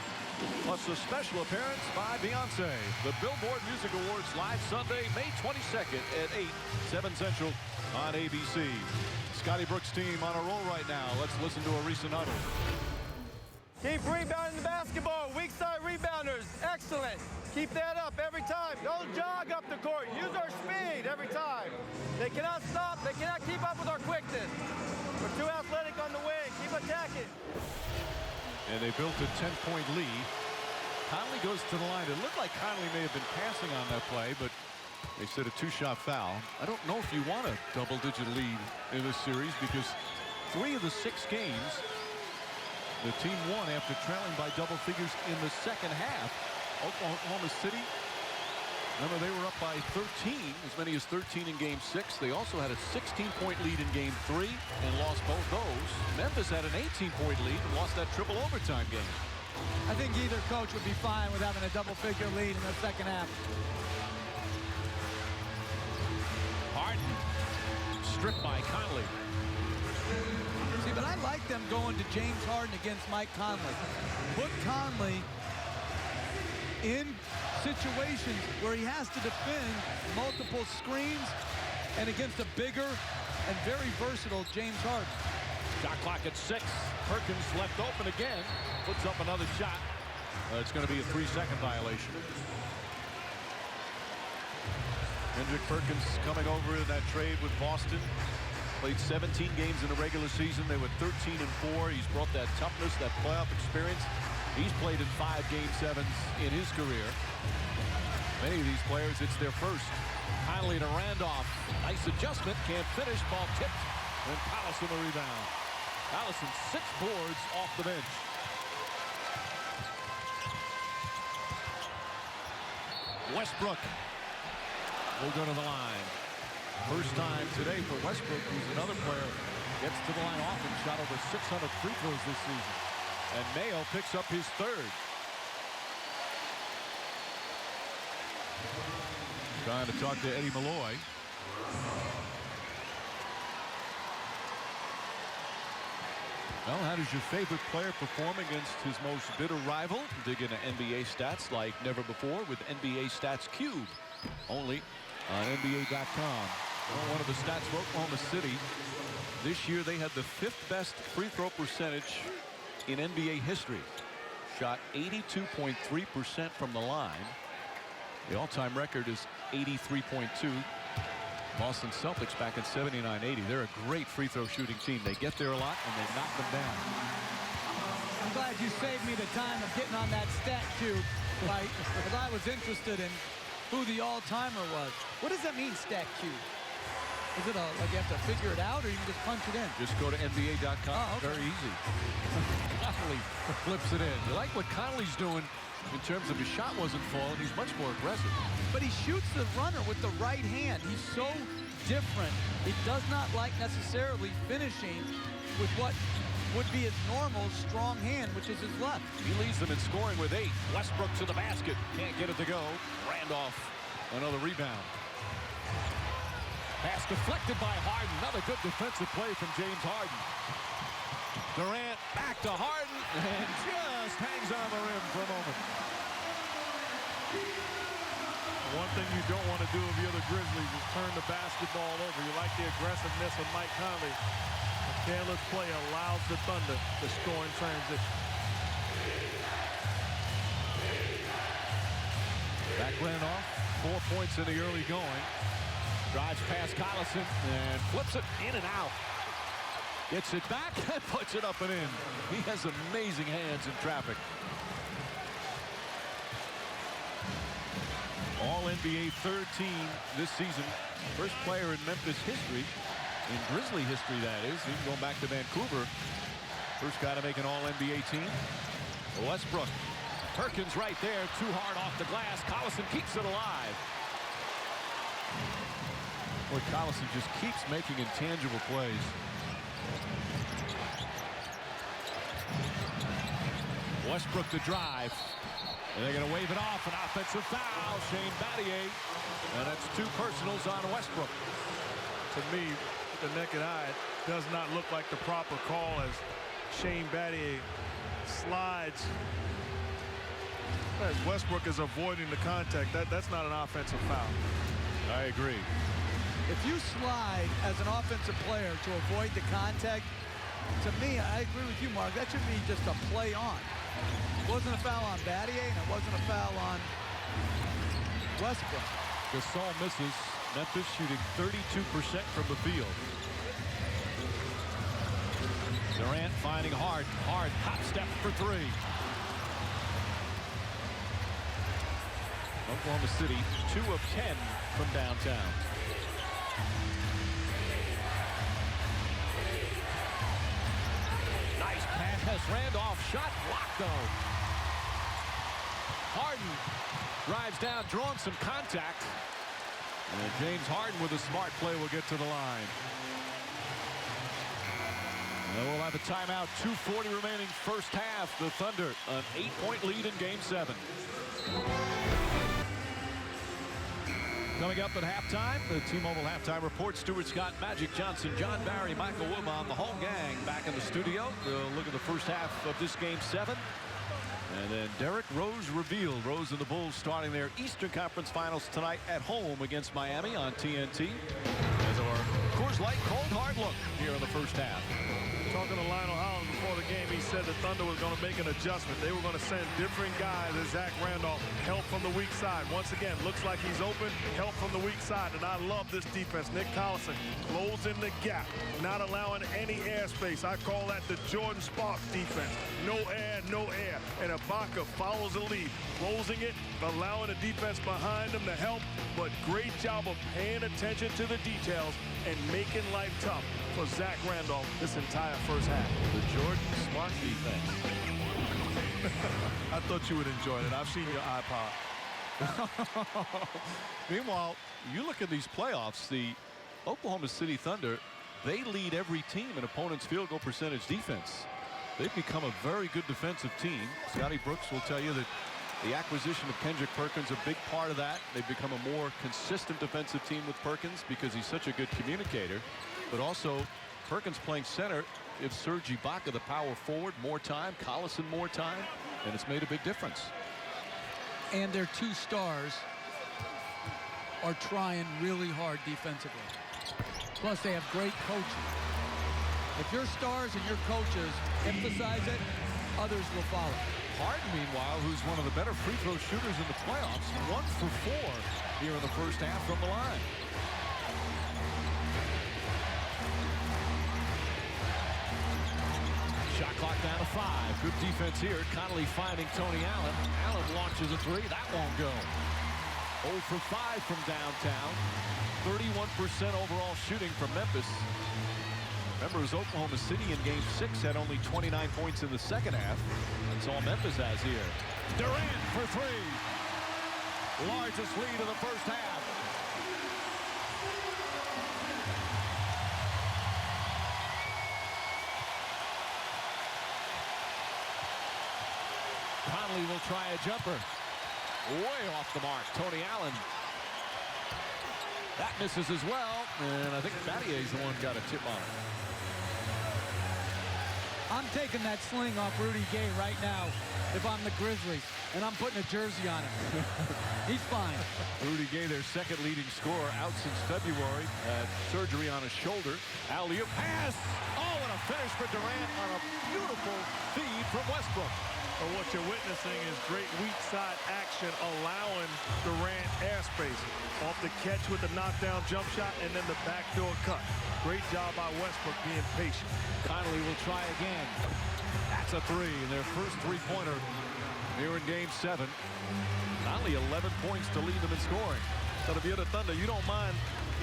plus a special appearance by Beyonce. The Billboard Music Awards live Sunday, May 22nd at 8, 7 Central on ABC. Scotty Brooks' team on a roll right now. Let's listen to a recent huddle. Keep rebounding the basketball. Weak side rebounders. Excellent. Keep that up every time. Don't jog up the court. Use our speed every time. They cannot stop. They cannot keep up with our quickness. We're too athletic on the wing. Keep attacking. And they built a 10-point lead. Conley goes to the line. It looked like Conley may have been passing on that play, but they said a 2-shot foul. I don't know if you want a double-digit lead in this series because 3 of the 6 games, the team won after trailing by double figures in the second half. Oklahoma City, remember they were up by 13, as many as 13 in game 6. They also had a 16-point lead in game 3 and lost both those. Memphis had an 18-point lead and lost that triple overtime game. I think either coach would be fine with having a double-figure lead in the second half. Harden stripped by Conley. See, but I like them going to James Harden against Mike Conley. Put Conley in situations where he has to defend multiple screens and against a bigger and very versatile James Harden. Shot clock at 6. Perkins left open again. Puts up another shot. It's going to be a 3-second violation. Kendrick Perkins coming over in that trade with Boston. Played 17 games in the regular season. They were 13-4. He's brought that toughness, that playoff experience. He's played in 5 Game 7s in his career. Many of these players, it's their first. Conley to Randolph. Nice adjustment. Can't finish. Ball tipped. And Collison the rebound. Collison 6 boards off the bench. Westbrook will go to the line. First time today for Westbrook, who's another player, gets to the line often, shot over 600 free throws this season. And Mayo picks up his 3rd. Trying to talk to Eddie Malloy. Well, how does your favorite player perform against his most bitter rival? Dig into NBA stats like never before with NBA Stats Cube. Only on NBA.com. One of the stats for Oklahoma City. This year they had the 5th best free throw percentage in NBA history. Shot 82.3% from the line. The all-time record is 83.2. Boston Celtics back in 79-80. They're a great free throw shooting team. They get there a lot and they knock them down. I'm glad you saved me the time of getting on that stat cube, right? Because I was interested in who the all-timer was. What does that mean, stat cube? Is it like you have to figure it out, or you can just punch it in? Just go to NBA.com. Oh, okay. Very easy. Connolly flips it in. You like what Connolly's doing in terms of his shot wasn't falling. He's much more aggressive. But he shoots the runner with the right hand. He's so different. He does not like necessarily finishing with what would be his normal strong hand, which is his left. He leads them in scoring with 8. Westbrook to the basket. Can't get it to go. Randolph, another rebound. Pass deflected by Harden. Another good defensive play from James Harden. Durant back to Harden and just hangs on the rim for a moment. One thing you don't want to do if you're the Grizzlies is turn the basketball over. You like the aggressiveness of Mike Conley. A careless play allows the Thunder to score in transition. Back Randolph, 4 points in the early going. Drives past Collison and flips it in and out. Gets it back and puts it up and in. He has amazing hands in traffic. All-NBA third team this season. First player in Memphis history, in Grizzly history that is, even going back to Vancouver. First guy to make an All-NBA team. Westbrook. Perkins right there, too hard off the glass. Collison keeps it alive. Boy, Collison just keeps making intangible plays. Westbrook to drive. And they're going to wave it off. An offensive foul. Shane Battier. And that's 2 personals on Westbrook. To me, the naked eye, it does not look like the proper call as Shane Battier slides. As Westbrook is avoiding the contact. That's not an offensive foul. I agree. If you slide as an offensive player to avoid the contact, to me, I agree with you, Mark. That should be just a play on. It wasn't a foul on Battier, and it wasn't a foul on Westbrook. Gasol misses. Memphis shooting 32% from the field. Durant finding Harden. Harden hot step for 3. Oklahoma City 2 of 10 from downtown. Nice pass. Randolph shot blocked though. Harden drives down, drawing some contact. And James Harden with a smart play will get to the line. And we'll have a timeout. 2:40 remaining first half. The Thunder an 8-point lead in Game 7. Coming up at halftime, the T-Mobile halftime report. Stuart Scott, Magic Johnson, John Barry, Michael Woodmon, the whole gang back in the studio. We'll look at the first half of this Game 7. And then Derrick Rose revealed. Rose and the Bulls starting their Eastern Conference Finals tonight at home against Miami on TNT. As our Coors Light cold hard look here in the first half. Talking to Lionel Hollins before the game, he said the Thunder was going to make an adjustment. They were going to send different guys as Zach Randolph, help from the weak side. Once again, looks like he's open, help from the weak side. And I love this defense. Nick Collison closing the gap, not allowing any airspace. I call that the Jordan Sparks defense. No air, no air. And Ibaka follows the lead, closing it, allowing the defense behind him to help. But great job of paying attention to the details and making life tough for Zach Randolph this entire first half. The Jordan Smart defense. I thought you would enjoy it. I've seen your iPod. Meanwhile, you look at these playoffs, the Oklahoma City Thunder, they lead every team in opponents' field goal percentage defense. They've become a very good defensive team. Scotty Brooks will tell you that the acquisition of Kendrick Perkins, a big part of that. They've become a more consistent defensive team with Perkins because he's such a good communicator. But also, Perkins playing center. If Serge Ibaka, the power forward, more time, Collison more time, and it's made a big difference. And their two stars are trying really hard defensively. Plus, they have great coaching. If your stars and your coaches emphasize it, others will follow. Harden, meanwhile, who's one of the better free throw shooters in the playoffs, 1 for 4 here in the first half from the line. Shot clock down to 5. Good defense here. Connolly finding Tony Allen. Allen launches a 3. That won't go. 0 for 5 from downtown. 31% overall shooting from Memphis. Remember, it was Oklahoma City in Game 6 had only 29 points in the second half. That's all Memphis has here. Durant for 3. Largest lead of the first half. Conley will try a jumper. Way off the mark. Tony Allen. That misses as well. And I think Battier's the one got a tip on it. I'm taking that sling off Rudy Gay right now if I'm the Grizzlies, and I'm putting a jersey on him. He's fine. Rudy Gay, their second leading scorer, out since February. Had surgery on his shoulder. Alley-oop pass. Oh, and a finish for Durant on a beautiful feed from Westbrook. But what you're witnessing is great weak side action, allowing Durant airspace. Off the catch with the knockdown jump shot, and then the backdoor cut. Great job by Westbrook being patient. Connolly will try again. That's a 3, and their first three-pointer here in Game 7. Only 11 points to lead them in scoring. So if you're the Thunder, you don't mind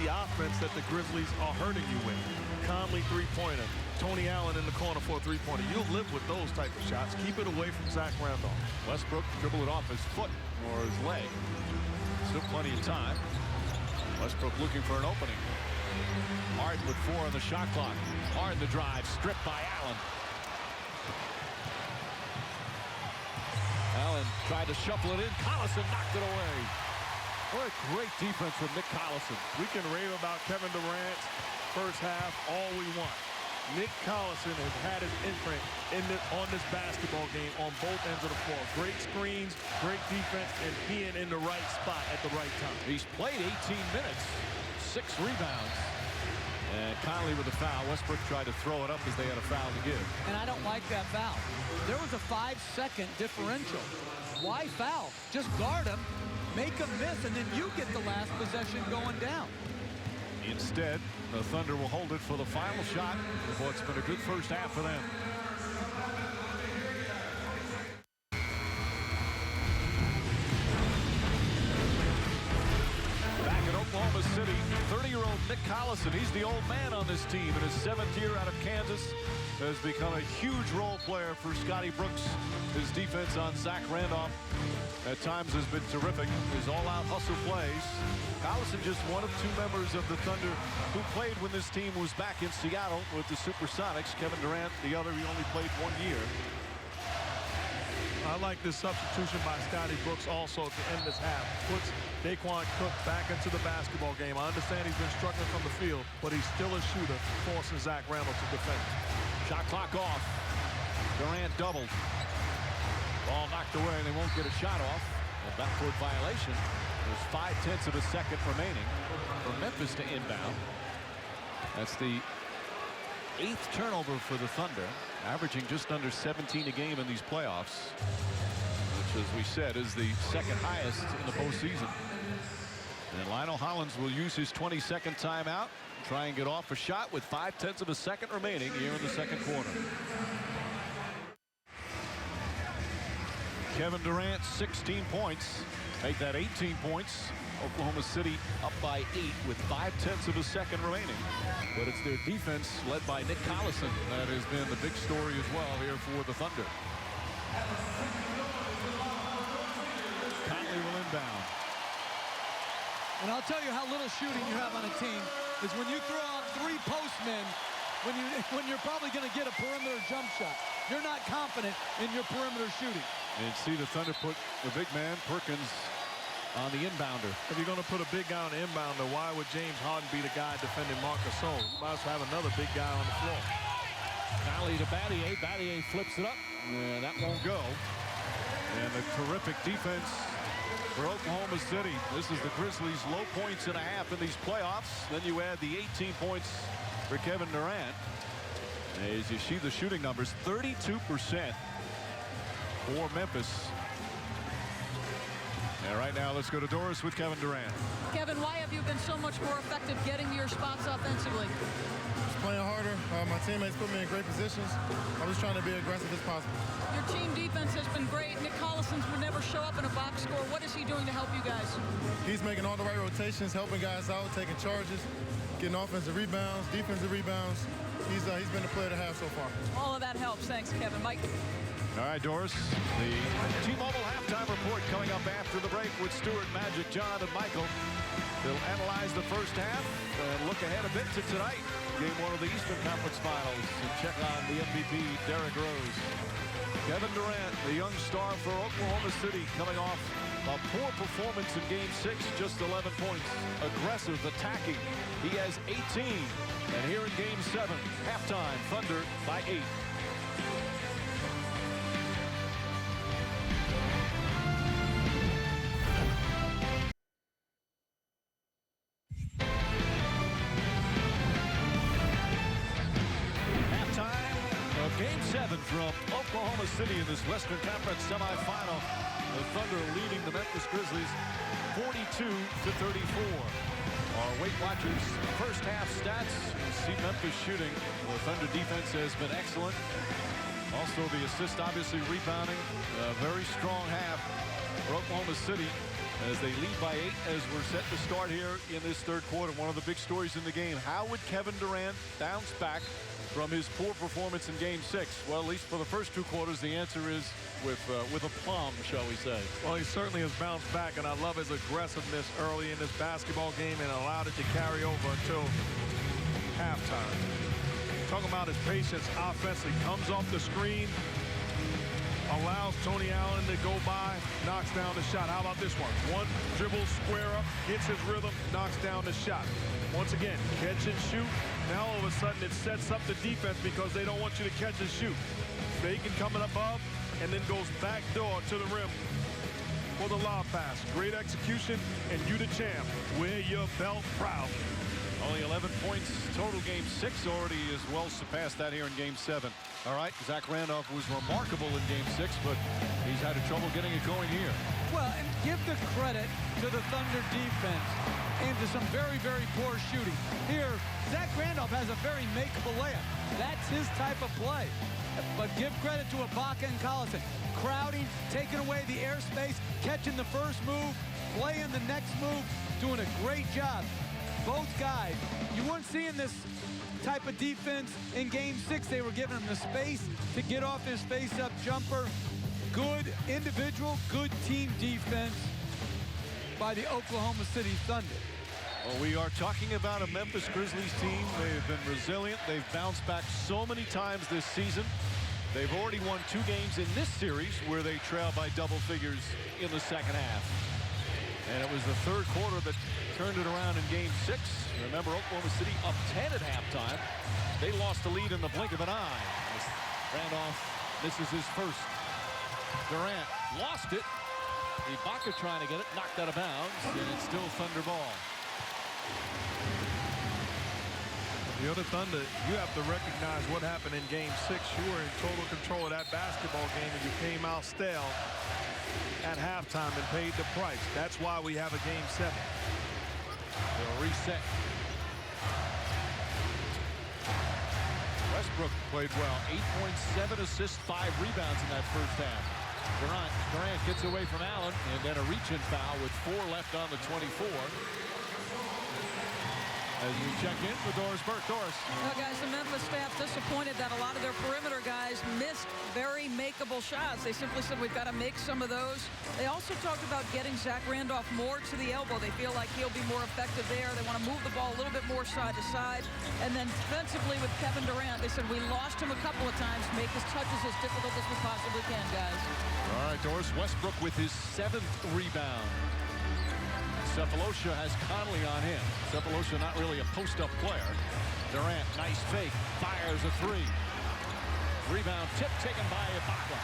the offense that the Grizzlies are hurting you with. Conley three-pointer. Tony Allen in the corner for a three-pointer. You'll live with those type of shots. Keep it away from Zach Randolph. Westbrook dribble it off his foot or his leg. Still plenty of time. Westbrook looking for an opening. Harden with 4 on the shot clock. Harden the drive, stripped by Allen. Allen tried to shuffle it in. Collison knocked it away. What a great defense from Nick Collison. We can rave about Kevin Durant's first half all we want. Nick Collison has had his imprint on this basketball game on both ends of the floor. Great screens, great defense, and being in the right spot at the right time. He's played 18 minutes, 6 rebounds. And Conley with a foul. Westbrook tried to throw it up as they had a foul to give. And I don't like that foul. There was a 5-second differential. Why foul? Just guard him, make him miss, and then you get the last possession going down. Instead, the Thunder will hold it for the final shot of what's been a good first half for them. Back in Oklahoma City, 30-year-old Nick Collison, he's the old man on this team. In his 7th year out of Kansas, has become a huge role player for Scotty Brooks. His defense on Zach Randolph at times has been terrific. His all-out hustle plays. Collison just one of 2 members of the Thunder who played when this team was back in Seattle with the Supersonics. Kevin Durant, the other, he only played 1 year. I like this substitution by Scotty Brooks also to end this half. Puts Daquan Cook back into the basketball game. I understand he's been struggling from the field, but he's still a shooter, forcing Zach Randolph to defend. Shot clock off. Durant doubled. Ball knocked away, and they won't get a shot off. A backcourt violation. There's 0.5 of a second remaining for Memphis to inbound. That's the 8th turnover for the Thunder, averaging just under 17 a game in these playoffs, which, as we said, is the 2nd highest in the postseason. And Lionel Hollins will use his 22nd timeout, try and get off a shot with 0.5 of a second remaining here in the second quarter. Kevin Durant, 16 points. Make that 18 points. Oklahoma City up by 8 with 0.5 of a second remaining. But it's their defense led by Nick Collison that has been the big story as well here for the Thunder. Conley will inbound. And I'll tell you how little shooting you have on a team is when you throw out 3 postmen when you're probably going to get a perimeter jump shot. You're not confident in your perimeter shooting. And see the Thunder put the big man, Perkins, on the inbounder. If you're going to put a big guy on the inbounder, why would James Harden be the guy defending Marc Gasol? You might as well have another big guy on the floor. Valley to Battier. Battier flips it up. And that won't go. And a terrific defense for Oklahoma City. This is the Grizzlies' low points and a half in these playoffs. Then you add the 18 points for Kevin Durant. As you see the shooting numbers, 32% for Memphis. And right now, let's go to Doris with Kevin Durant. Kevin, why have you been so much more effective getting to your spots offensively? Just playing harder. My teammates put me in great positions. I was trying to be aggressive as possible. Your team defense has been great. Nick Collison would never show up in a box score. What is he doing to help you guys? He's making all the right rotations, helping guys out, taking charges, getting offensive rebounds, defensive rebounds. He's been the player to have so far. All of that helps. Thanks, Kevin. Mike. All right, Doris, the T-Mobile halftime report coming up after the break with Stuart, Magic, John, and Michael. They'll analyze the first half and look ahead a bit to tonight, game one of the Eastern Conference Finals, and check on the MVP, Derrick Rose. Kevin Durant, the young star for Oklahoma City, coming off a poor performance in Game 6, just 11 points. Aggressive, attacking. He has 18. And here in Game 7, halftime, Thunder by 8. Game 7 from Oklahoma City in this Western Conference semifinal. The Thunder leading the Memphis Grizzlies 42-34. Our Weight Watchers first half stats. You see Memphis shooting. The Thunder defense has been excellent. Also the assist, obviously rebounding. A very strong half for Oklahoma City as they lead by 8 as we're set to start here in this third quarter. One of the big stories in the game. How would Kevin Durant bounce back from his poor performance in Game 6? Well, at least for the first 2 quarters, the answer is with aplomb, shall we say. Well, he certainly has bounced back, and I love his aggressiveness early in this basketball game and allowed it to carry over until halftime. Talking about his patience offensively. Comes off the screen, allows Tony Allen to go by, knocks down the shot. How about this one? One dribble, square up, gets his rhythm, knocks down the shot. Once again, catch and shoot. Now all of a sudden it sets up the defense because they don't want you to catch and shoot. Fagan coming above and then goes back door to the rim for the lob pass. Great execution, and you the champ. Wear your belt proud. Only 11 points total. Game 6 already is well surpassed that here in Game 7. All right, Zach Randolph was remarkable in Game 6, but he's had trouble getting it going here. Well, and give the credit to the Thunder defense and to some very, very poor shooting. Here, Zach Randolph has a very makeable layup. That's his type of play. But give credit to Ibaka and Collison. Crowding, taking away the airspace, catching the first move, playing the next move, doing a great job. Both guys, you weren't seeing this type of defense in Game 6. They were giving him the space to get off his face-up jumper. Good individual, good team defense by the Oklahoma City Thunder. Well, we are talking about a Memphis Grizzlies team. They've been resilient. They've bounced back so many times this season. They've already won 2 games in this series where they trail by double figures in the second half. And it was the third quarter that turned it around in Game 6. Remember, Oklahoma City up 10 at halftime. They lost the lead in the blink of an eye. Randolph misses his first. Durant lost it. Ibaka trying to get it, knocked out of bounds, and it's still Thunder ball. The other Thunder, you have to recognize what happened in Game 6. You were in total control of that basketball game, and you came out stale at halftime and paid the price. That's why we have a Game 7. They'll reset. Westbrook played well. 8.7 assists, 5 rebounds in that first half. Durant gets away from Allen, and then a reach-in foul with 4 left on the 24. As we check in with Doris Burke. Doris. Well, guys, the Memphis staff disappointed that a lot of their perimeter guys missed very makeable shots. They simply said, we've got to make some of those. They also talked about getting Zach Randolph more to the elbow. They feel like he'll be more effective there. They want to move the ball a little bit more side to side. And then defensively with Kevin Durant, they said, we lost him a couple of times. Make his touches as difficult as we possibly can, guys. All right, Doris. Westbrook with his 7th rebound. Cephalosha has Conley on him. Cephalosha not really a post-up player. Durant, nice fake, fires a three. Rebound tip taken by Ibaka.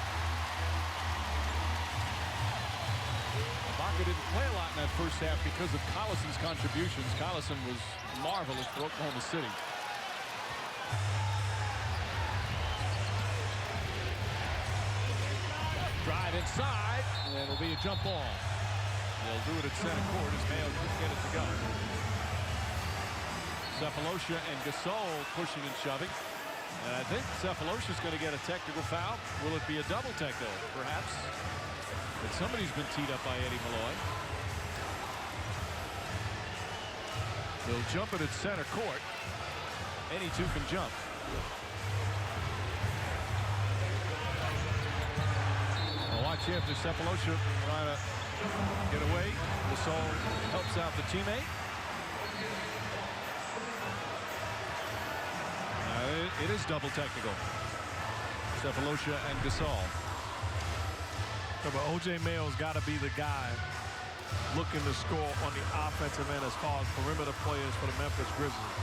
Ibaka didn't play a lot in that first half because of Collison's contributions. Collison was marvelous for Oklahoma City. Drive inside, and it'll be a jump ball. They'll do it at center court as Mayo just get it to go. Cephalosha and Gasol pushing and shoving. And I think Cephalosha's going to get a technical foul. Will it be a double tech, though? Perhaps. But somebody's been teed up by Eddie Malloy. They'll jump it at center court. Any two can jump. Well, watch here after Cephalosha trying to get away. Gasol helps out the teammate. It is double technical. Cephalosha and Gasol. But O.J. Mayo's got to be the guy looking to score on the offensive end as far as perimeter players for the Memphis Grizzlies.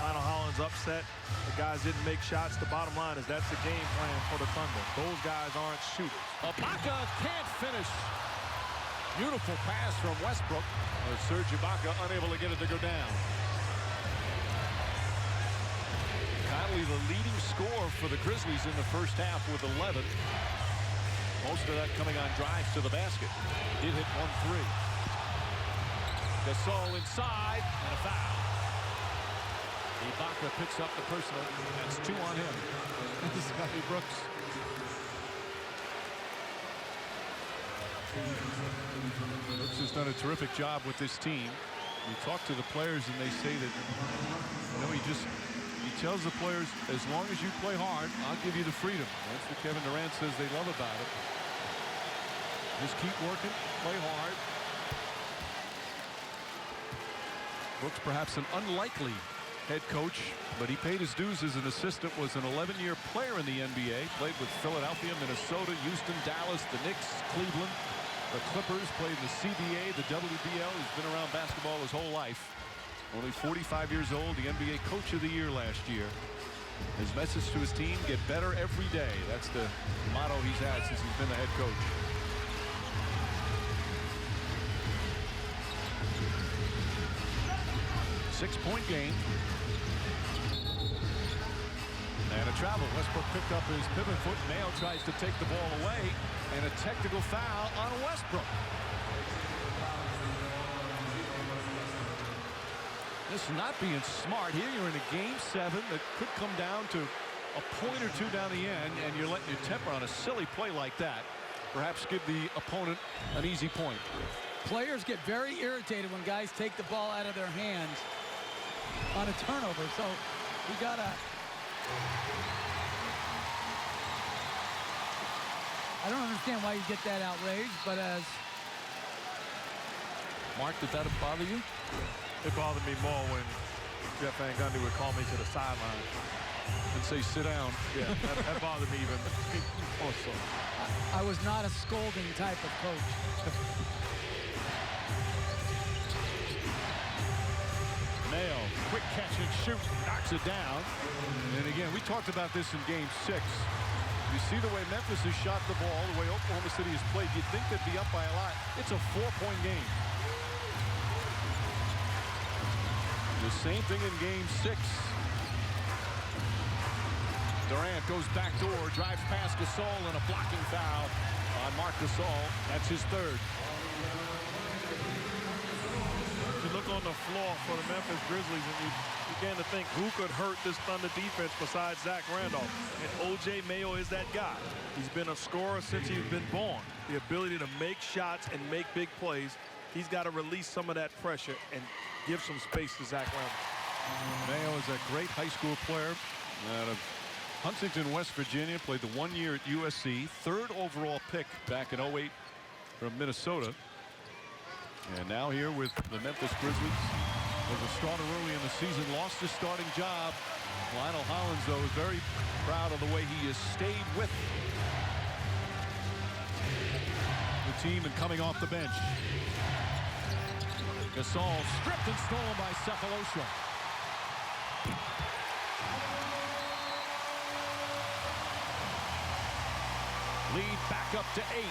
Lionel Hollins upset. The guys didn't make shots. The bottom line is that's the game plan for the Thunder. Those guys aren't shooters. Ibaka can't finish. Beautiful pass from Westbrook. Serge Ibaka unable to get it to go down. Conley, the leading scorer for the Grizzlies in the first half with 11. Most of that coming on drives to the basket. Did hit 1-3. Gasol inside and a foul. Ibaka picks up the personal. That's 2 on him. Scotty Brooks. Brooks has done a terrific job with this team. You talk to the players and they say that, he tells the players, as long as you play hard, I'll give you the freedom. That's what Kevin Durant says they love about it. Just keep working, play hard. Brooks perhaps an unlikely head coach, but he paid his dues as an assistant, was an 11-year player in the NBA, played with Philadelphia, Minnesota, Houston, Dallas, the Knicks, Cleveland, the Clippers, played in the CBA, the WBL. He's been around basketball his whole life. Only 45 years old, the NBA Coach of the Year last year. His message to his team, get better every day. That's the motto he's had since he's been the head coach. Six-point game. And a travel. Westbrook picked up his pivot foot. Mayo tries to take the ball away. And a technical foul on Westbrook. This not being smart. Here you're in a game 7 that could come down to a point or two down the end, and you're letting your temper on a silly play like that. Perhaps give the opponent an easy point. Players get very irritated when guys take the ball out of their hands on a turnover. So we gotta. I don't understand why you get that outraged, but as Mark, did that bother you? It bothered me more when Jeff Van Gundy would call me to the sideline and say, sit down. Yeah, that bothered me even more so. I was not a scolding type of coach. Mayo, quick catch and shoot, knocks it down. And again, we talked about this in game 6. You see the way Memphis has shot the ball, the way Oklahoma City has played. You'd think they'd be up by a lot. It's a 4-point game. The same thing in game 6. Durant goes back door, drives past Gasol, and a blocking foul on Marc Gasol. That's his 3rd. You look on the floor for the Memphis Grizzlies and you begin to think who could hurt this Thunder defense besides Zach Randolph. And O.J. Mayo is that guy. He's been a scorer since he's been born. The ability to make shots and make big plays. He's got to release some of that pressure and give some space to Zach Randolph. Mayo is a great high school player out of Huntington, West Virginia. Played the 1 year at USC. 3rd overall pick back in 08 from Minnesota. And now here with the Memphis Grizzlies. Was a starter early in the season. Lost his starting job. Lionel Hollins, though, is very proud of the way he has stayed with the team and coming off the bench. Gasol stripped and stolen by Cephalosha. Lead back up to 8.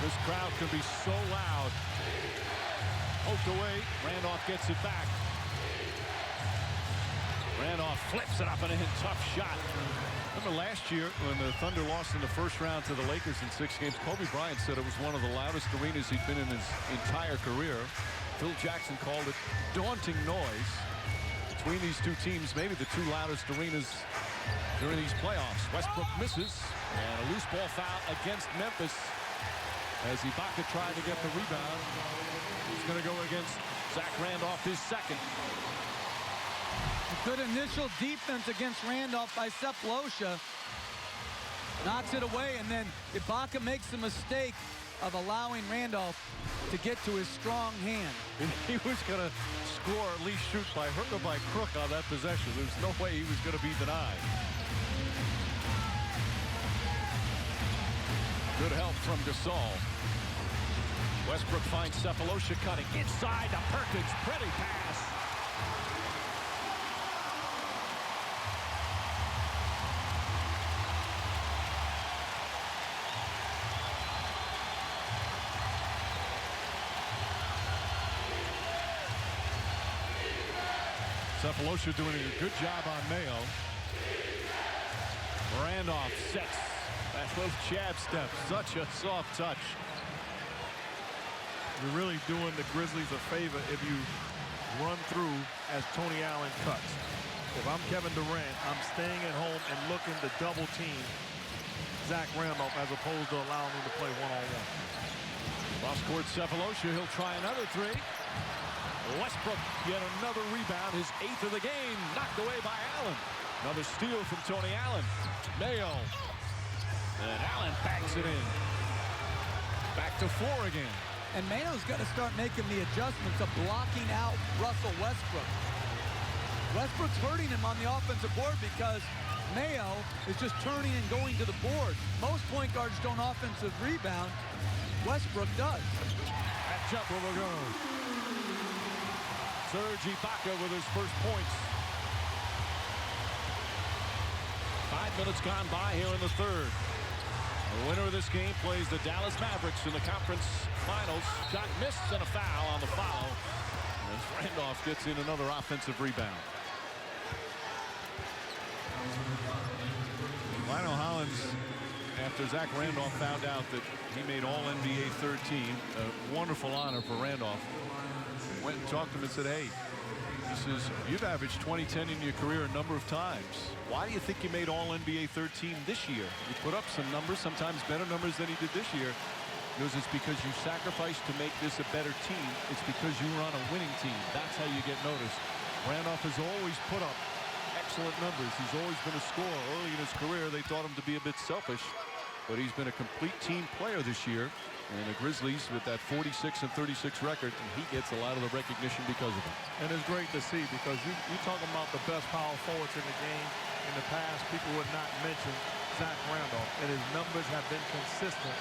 This crowd can be so loud. Poked away. Randolph gets it back. Randolph flips it up and a tough shot. Remember last year when the Thunder lost in the first round to the Lakers in 6 games, Kobe Bryant said it was one of the loudest arenas he'd been in his entire career. Phil Jackson called it daunting noise. Between these two teams, maybe the two loudest arenas during these playoffs. Westbrook misses, and a loose ball foul against Memphis as Ibaka tried to get the rebound. He's going to go against Zach Randolph, his second. A good initial defense against Randolph by Cephalosha. Knocks it away, and then Ibaka makes the mistake of allowing Randolph to get to his strong hand. He was going to score, at least shoot by hook or by crook on that possession. There's no way he was going to be denied. Good help from Gasol. Westbrook finds Cephalosha cutting inside to Perkins. Pretty pass. Cephalosha doing a good job on Mayo. Randolph sets that little jab step. Such a soft touch. You're really doing the Grizzlies a favor if you run through as Tony Allen cuts. If I'm Kevin Durant, I'm staying at home and looking to double team Zach Randolph as opposed to allowing him to play one-on-one. Cross court Cephalosha. He'll try another three. Westbrook yet another rebound, his 8th of the game, knocked away by Allen. Another steal from Tony Allen. Mayo. And Allen banks it in. Back to 4 again. And Mayo's got to start making the adjustments of blocking out Russell Westbrook. Westbrook's hurting him on the offensive board because Mayo is just turning and going to the board. Most point guards don't offensive rebound. Westbrook does. That jumper will go. Serge Ibaka with his first points. 5 minutes gone by here in the third. The winner of this game plays the Dallas Mavericks in the conference finals. Shot missed and a foul on the foul. As Randolph gets in another offensive rebound. Lionel Hollins, after Zach Randolph found out that he made All-NBA third team, a wonderful honor for Randolph, went and talked to him and said, hey, he says, you've averaged 20-10 in your career a number of times. Why do you think you made All-NBA third team this year? You put up some numbers, sometimes better numbers than he did this year. He goes, it's because you sacrificed to make this a better team. It's because you were on a winning team. That's how you get noticed. Randolph has always put up excellent numbers. He's always been a scorer. Early in his career, they thought him to be a bit selfish, but he's been a complete team player this year. And the Grizzlies with that 46-36 record, and he gets a lot of the recognition because of it. And it's great to see because you're talking about the best power forwards in the game. In the past, people would not mention Zach Randolph, and his numbers have been consistent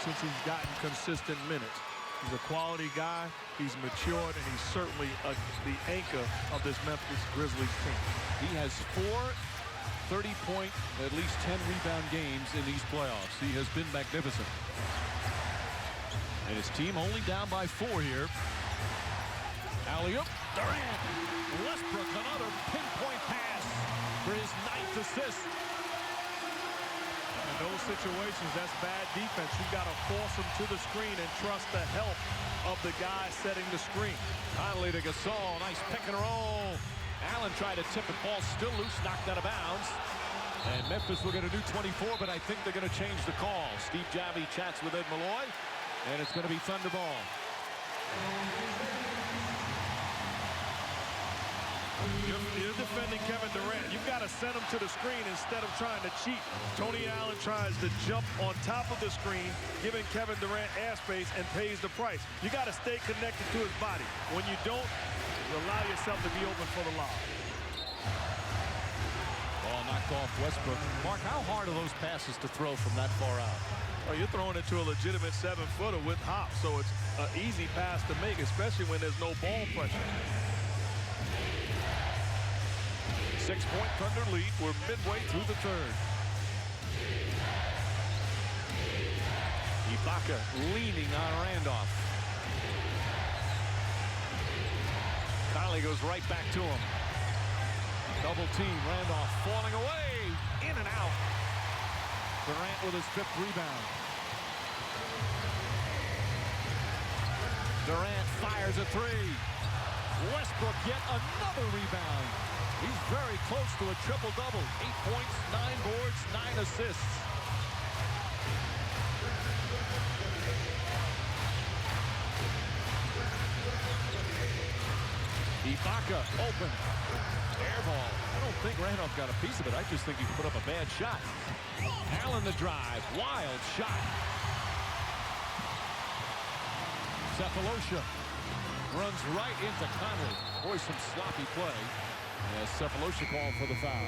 since he's gotten consistent minutes. He's a quality guy, he's matured, and he's certainly the anchor of this Memphis Grizzlies team. He has 4 30-point, at least 10-rebound games in these playoffs. He has been magnificent. And his team only down by 4 here. Alley-oop, Durant. Westbrook, another pinpoint pass for his 9th assist. In those situations, that's bad defense. You've got to force him to the screen and trust the help of the guy setting the screen. Conley to Gasol, nice pick and roll. Allen tried to tip it, ball still loose, knocked out of bounds. And Memphis will get a new 24, but I think they're going to change the call. Steve Javie chats with Ed Malloy. And it's going to be Thunder ball. You're defending Kevin Durant. You've got to send him to the screen instead of trying to cheat. Tony Allen tries to jump on top of the screen, giving Kevin Durant airspace and pays the price. You got to stay connected to his body. When you don't, You allow yourself to be open for the lob. Ball knocked off Westbrook. Mark, how hard are those passes to throw from that far out? Oh, you're throwing it to a legitimate 7-footer with hops, so it's an easy pass to make, especially when there's no ball pressure. 6-point Thunder lead. We're midway through the third. Ibaka leaning on Randolph. Conley goes right back to him. Double team. Randolph falling away. In and out. Durant with his 5th rebound. Durant fires a 3. Westbrook yet another rebound. He's very close to a triple-double. 8 points, 9 boards, 9 assists. Ibaka open. Air ball. I don't think Randolph got a piece of it. I just think he put up a bad shot. Allen the drive. Wild shot. Cephalosha runs right into Conley. Boy, some sloppy play. As Cephalosha called for the foul.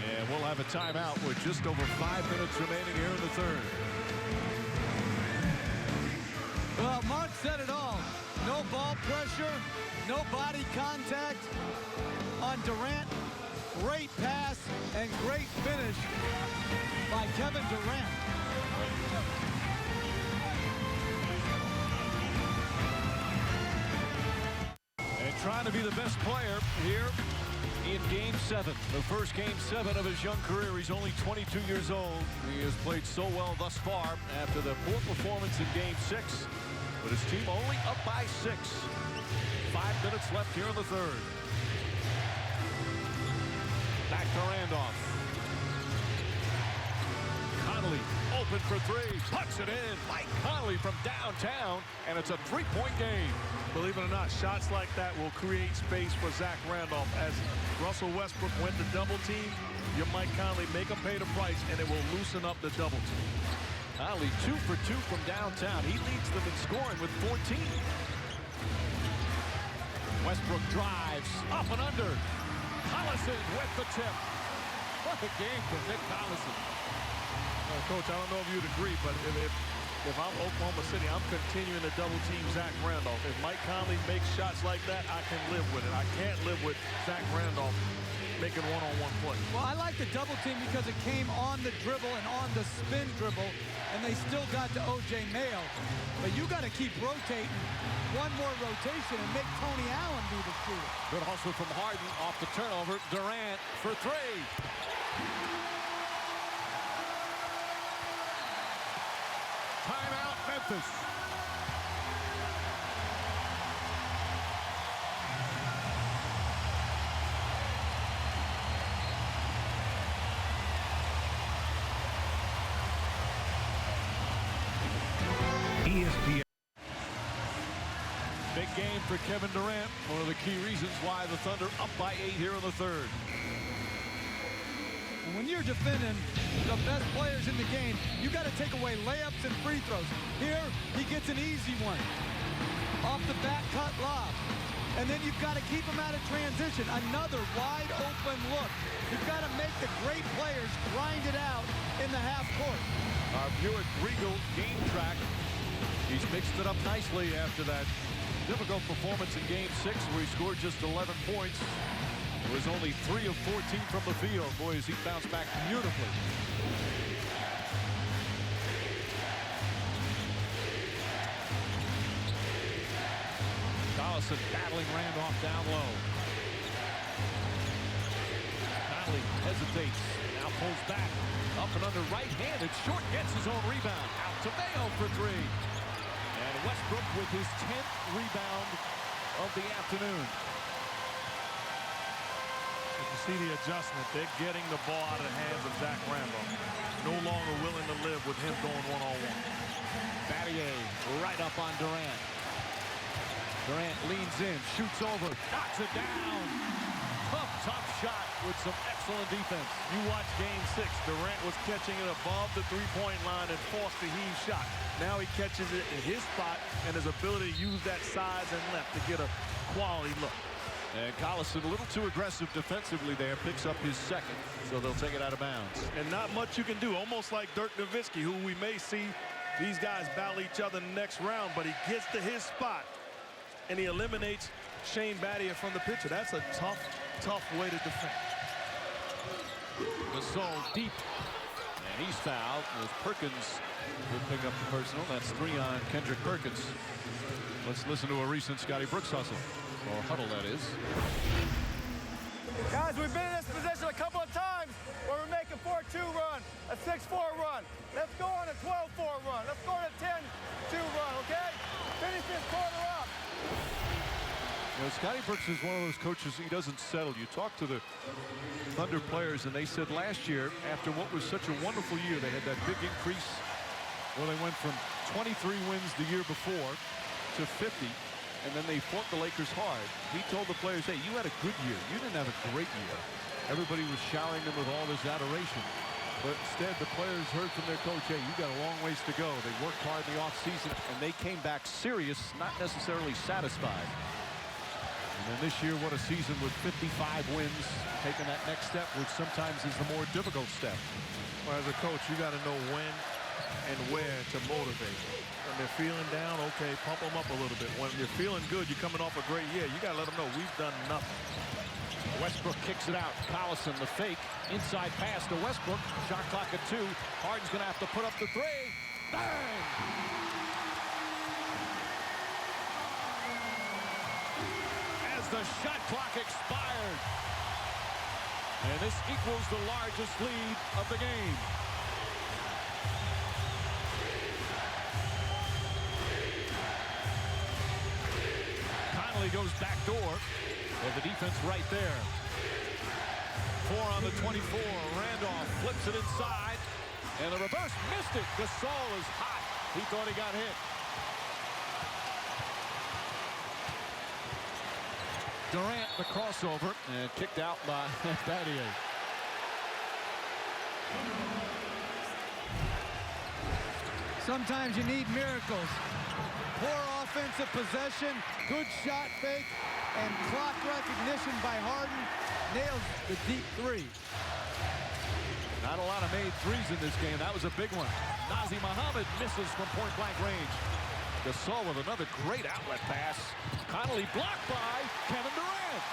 And we'll have a timeout with just over 5 minutes remaining here in the third. Well, Mark said it all. No ball pressure, no body contact on Durant. Great pass and great finish by Kevin Durant. And trying to be the best player here in Game 7. The first Game 7 of his young career. He's only 22 years old. He has played so well thus far after the poor performance in Game 6. But his team only up by 6. 5 minutes left here in the third. Back to Randolph. Conley open for 3. Puts it in. Mike Conley from downtown. And it's a 3-point game. Believe it or not, shots like that will create space for Zach Randolph. As Russell Westbrook went to double team, your Mike Conley make him pay the price, and it will loosen up the double team. Conley 2 for 2 from downtown. He leads them in scoring with 14. Westbrook drives up and under. Collison with the tip. What a game for Nick Collison. Coach, I don't know if you'd agree, but if I'm Oklahoma City, I'm continuing to double team Zach Randolph. If Mike Conley makes shots like that, I can live with it. I can't live with Zach Randolph making one-on-one play. Well, I like the double team because it came on the dribble and on the spin dribble, and they still got to O.J. Mayo. But you got to keep rotating. One more rotation and make Tony Allen be the shooter. Good hustle from Harden off the turnover. Durant for 3. Timeout, Memphis. ESPN. Big game for Kevin Durant. One of the key reasons why the Thunder up by 8 here in the third. When you're defending the best players in the game, you got to take away layups and free throws. Here, he gets an easy one. Off the back cut lob. And then you've got to keep him out of transition. Another wide open look. You've got to make the great players grind it out in the half court. Our Buick Regal game track. He's mixed it up nicely after that difficult performance in Game 6 where he scored just 11 points. It was only 3 of 14 from the field. Boy, has he bounced back beautifully. Collison battling Randolph down low. Conley hesitates. Now pulls back. Up and under right-handed. Short gets his own rebound. Out to Mayo for 3. And Westbrook with his 10th rebound of the afternoon. You see the adjustment. They're getting the ball out of the hands of Zach Randolph. No longer willing to live with him going one-on-one. Battier right up on Durant. Durant leans in, shoots over, knocks it down. Tough shot with some excellent defense. You watch Game 6. Durant was catching it above the three-point line and forced the heave shot. Now he catches it in his spot and his ability to use that size and length to get a quality look. And Collison a little too aggressive defensively there. Picks up his second, so they'll take it out of bounds. And not much you can do. Almost like Dirk Nowitzki, who we may see these guys battle each other in the next round, but he gets to his spot and he eliminates Shane Battier from the picture. That's a tough way to defend. Gasol deep, and he's fouled as Perkins will pick up the personal. That's 3 on Kendrick Perkins. Let's listen to a recent Scotty Brooks hustle, or huddle that is. Guys, we've been in this position a couple of times where we're making 4-2 run, a 6-4 run. Let's go on a 12-4 run. Let's go on a 10-2 run, okay? Finish this quarter up. You know, Scotty Brooks is one of those coaches, he doesn't settle. You talk to the Thunder players, and they said last year, after what was such a wonderful year, they had that big increase where they went from 23 wins the year before to 50, and then they fought the Lakers hard. He told the players, hey, you had a good year. You didn't have a great year. Everybody was showering them with all this adoration. But instead, the players heard from their coach, hey, you got a long ways to go. They worked hard in the offseason, and they came back serious, not necessarily satisfied. And then this year, what a season with 55 wins, taking that next step, which sometimes is the more difficult step. Well, as a coach, you got to know when and where to motivate. When they're feeling down, okay, pump them up a little bit. When you're feeling good, you're coming off a great year, you got to let them know we've done nothing. Westbrook kicks it out. Collison, the fake. Inside pass to Westbrook. Shot clock at 2. Harden's going to have to put up the 3. Bang! As the shot clock expired. And this equals the largest lead of the game. Conley goes back door. And the defense right there. 4 on the 24. Randolph flips it inside. And the reverse missed it. Gasol is hot. He thought he got hit. Durant, the crossover, and kicked out by Battier. Sometimes you need miracles. Poor offensive possession, good shot fake, and clock recognition by Harden nails the deep 3. Not a lot of made threes in this game. That was a big one. Nazr Mohammed misses from point-blank range. Gasol with another great outlet pass. Conley blocked by Kevin Durant.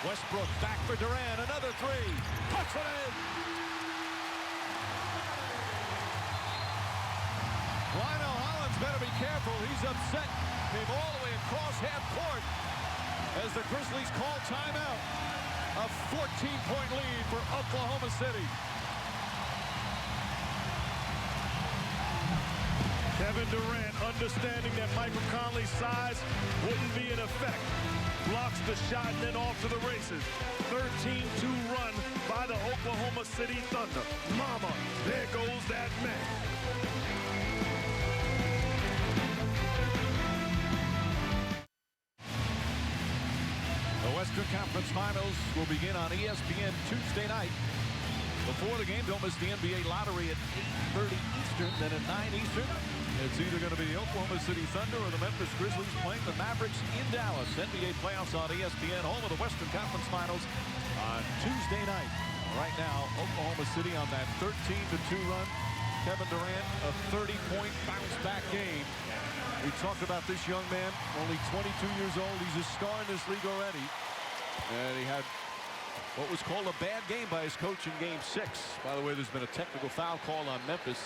Westbrook back for Durant. Another 3. Puts it in. Lionel Hollins better be careful. He's upset. Came all the way across half court as the Grizzlies call timeout. A 14-point lead for Oklahoma City. Kevin Durant, understanding that Michael Conley's size wouldn't be in effect, blocks the shot and then off to the races. 13-2 run by the Oklahoma City Thunder. Mama, there goes that man. The Western Conference Finals will begin on ESPN Tuesday night. Before the game, don't miss the NBA lottery at 8:30 Eastern, then at 9 Eastern. It's either going to be the Oklahoma City Thunder or the Memphis Grizzlies playing the Mavericks in Dallas. NBA playoffs on ESPN, home of the Western Conference Finals on Tuesday night. Right now, Oklahoma City on that 13-2 run. Kevin Durant, a 30-point bounce-back game. We talked about this young man, only 22 years old. He's a star in this league already. And he had what was called a bad game by his coach in Game 6. By the way, there's been a technical foul call on Memphis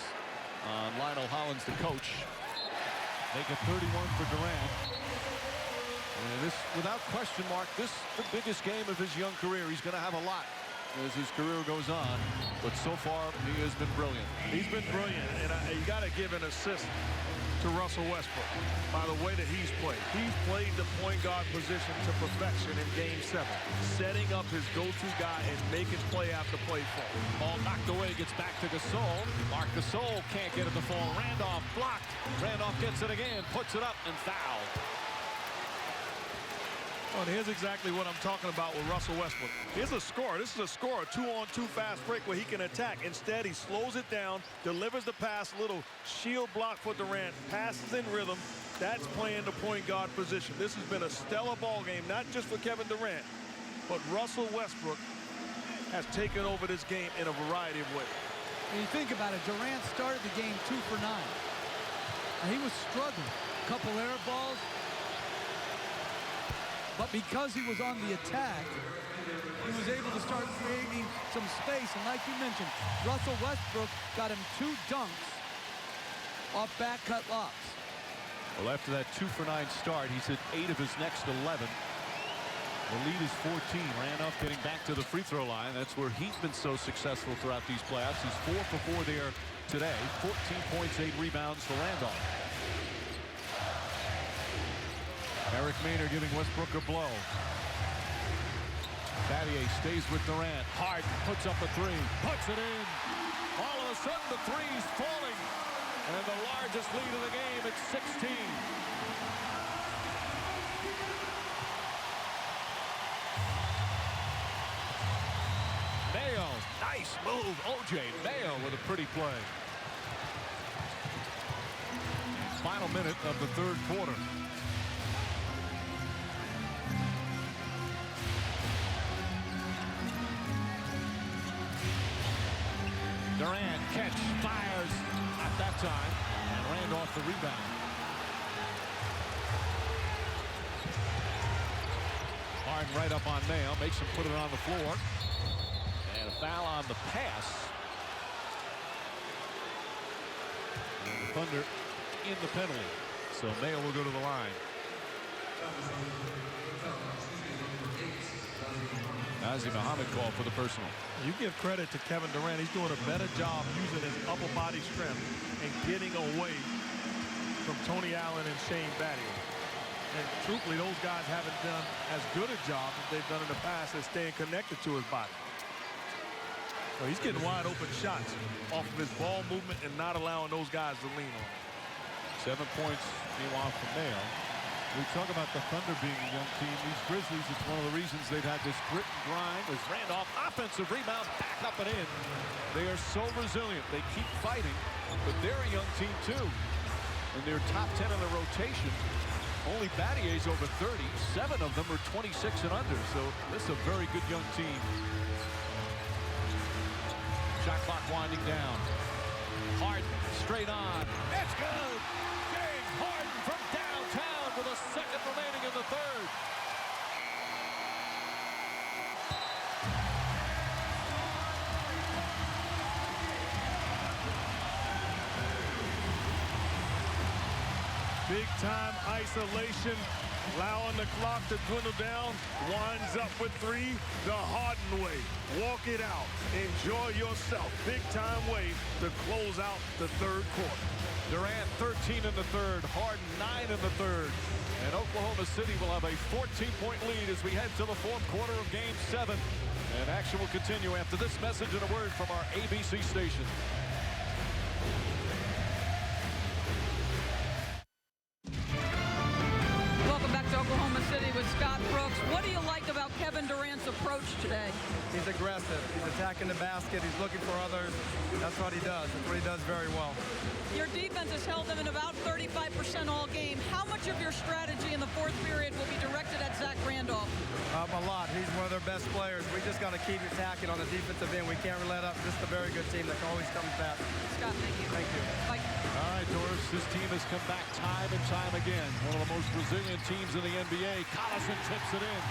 on Lionel Hollins, the coach. Make it 31 for Durant. And this, without question, Mark, this is the biggest game of his young career. He's going to have a lot as his career goes on. But so far, he has been brilliant. He's been brilliant, and you got to give an assist to Russell Westbrook by the way that he's played. He's played the point guard position to perfection in Game 7, setting up his go-to guy and making play after play for him. Ball knocked away, gets back to Gasol. Marc Gasol can't get it to fall. Randolph blocked. Randolph gets it again, puts it up and fouled. Well, here's exactly what I'm talking about with Russell Westbrook. Here's a score. This is a score, a 2-on-2 fast break where he can attack. Instead, he slows it down, delivers the pass, little shield block for Durant, passes in rhythm. That's playing the point guard position. This has been a stellar ball game, not just for Kevin Durant, but Russell Westbrook has taken over this game in a variety of ways. When you think about it, Durant started the game 2 for 9. And he was struggling. A couple air balls. But because he was on the attack, he was able to start creating some space. And like you mentioned, Russell Westbrook got him 2 dunks off back cut lobs. Well, after that 2 for 9 start, he's hit 8 of his next 11. The lead is 14. Randolph getting back to the free throw line. That's where he's been so successful throughout these playoffs. He's 4 for 4 there today. 14 points, 8 rebounds for Randolph. Eric Maynard giving Westbrook a blow. Battier stays with Durant. Harden puts up a 3. Puts it in. All of a sudden the three's falling. And the largest lead of the game at 16. Mayo, nice move. O.J. Mayo with a pretty play. Final minute of the third quarter. Durant catch, fires at that time, and Randolph the rebound. Harden right up on Mayo, makes him put it on the floor. And a foul on the pass. And the Thunder in the penalty. So Mayo will go to the line. Nazir Muhammad called for the personal. You give credit to Kevin Durant. He's doing a better job using his upper body strength and getting away from Tony Allen and Shane Battier. And truthfully, those guys haven't done as good a job as they've done in the past at staying connected to his body. So he's getting wide open shots off of his ball movement and not allowing those guys to lean on him. 7 points, meanwhile, for Mayo. We talk about the Thunder being a young team. These Grizzlies, it's one of the reasons they've had this grit and grind. As Randolph, offensive rebound, back up and in. They are so resilient. They keep fighting, but they're a young team too. And they're top 10 in the rotation. Only Battier's over 30. 7 of them are 26 and under. So this is a very good young team. Shot clock winding down. Harden straight on. It's good. James Harden from downtown with a second remaining in the third. Big time isolation, allowing the clock to dwindle down, winds up with 3 the Harden way. Walk it out, enjoy yourself. Big time way to close out the third quarter. Durant 13 in the third, Harden 9 in the third. And Oklahoma City will have a 14-point lead as we head to the fourth quarter of Game 7. And action will continue after this message and a word from our ABC station. Welcome back to Oklahoma City with Scott Brooks. What do you like about Kevin Durant's approach today? He's aggressive. He's attacking the basket. He's looking for others. That's what he does. That's what he does very well. Your defense has held them in about 35% all game. How much of your strategy in the fourth period will be directed at Zach Randolph? A lot. He's one of their best players. We just got to keep attacking on the defensive end. We can't let up. This is a very good team that always comes back. Scott, thank you. Thank you. Mike. All right, Doris, this team has come back time and time again. One of the most resilient teams in the NBA. Collison tips it in.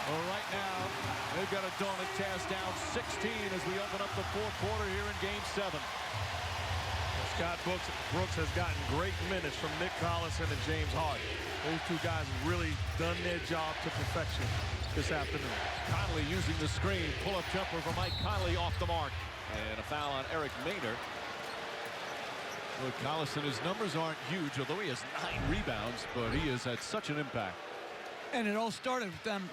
Well, right now, they've got a daunting task, down 16 as we open up the fourth quarter here in Game 7. Scott Brooks has gotten great minutes from Nick Collison and James Harden. Those two guys have really done their job to perfection this afternoon. Conley using the screen. Pull-up jumper for Mike Conley off the mark. And a foul on Eric Maynard. Look, Collison, his numbers aren't huge, although he has 9 rebounds, but he has had such an impact. And it all started with them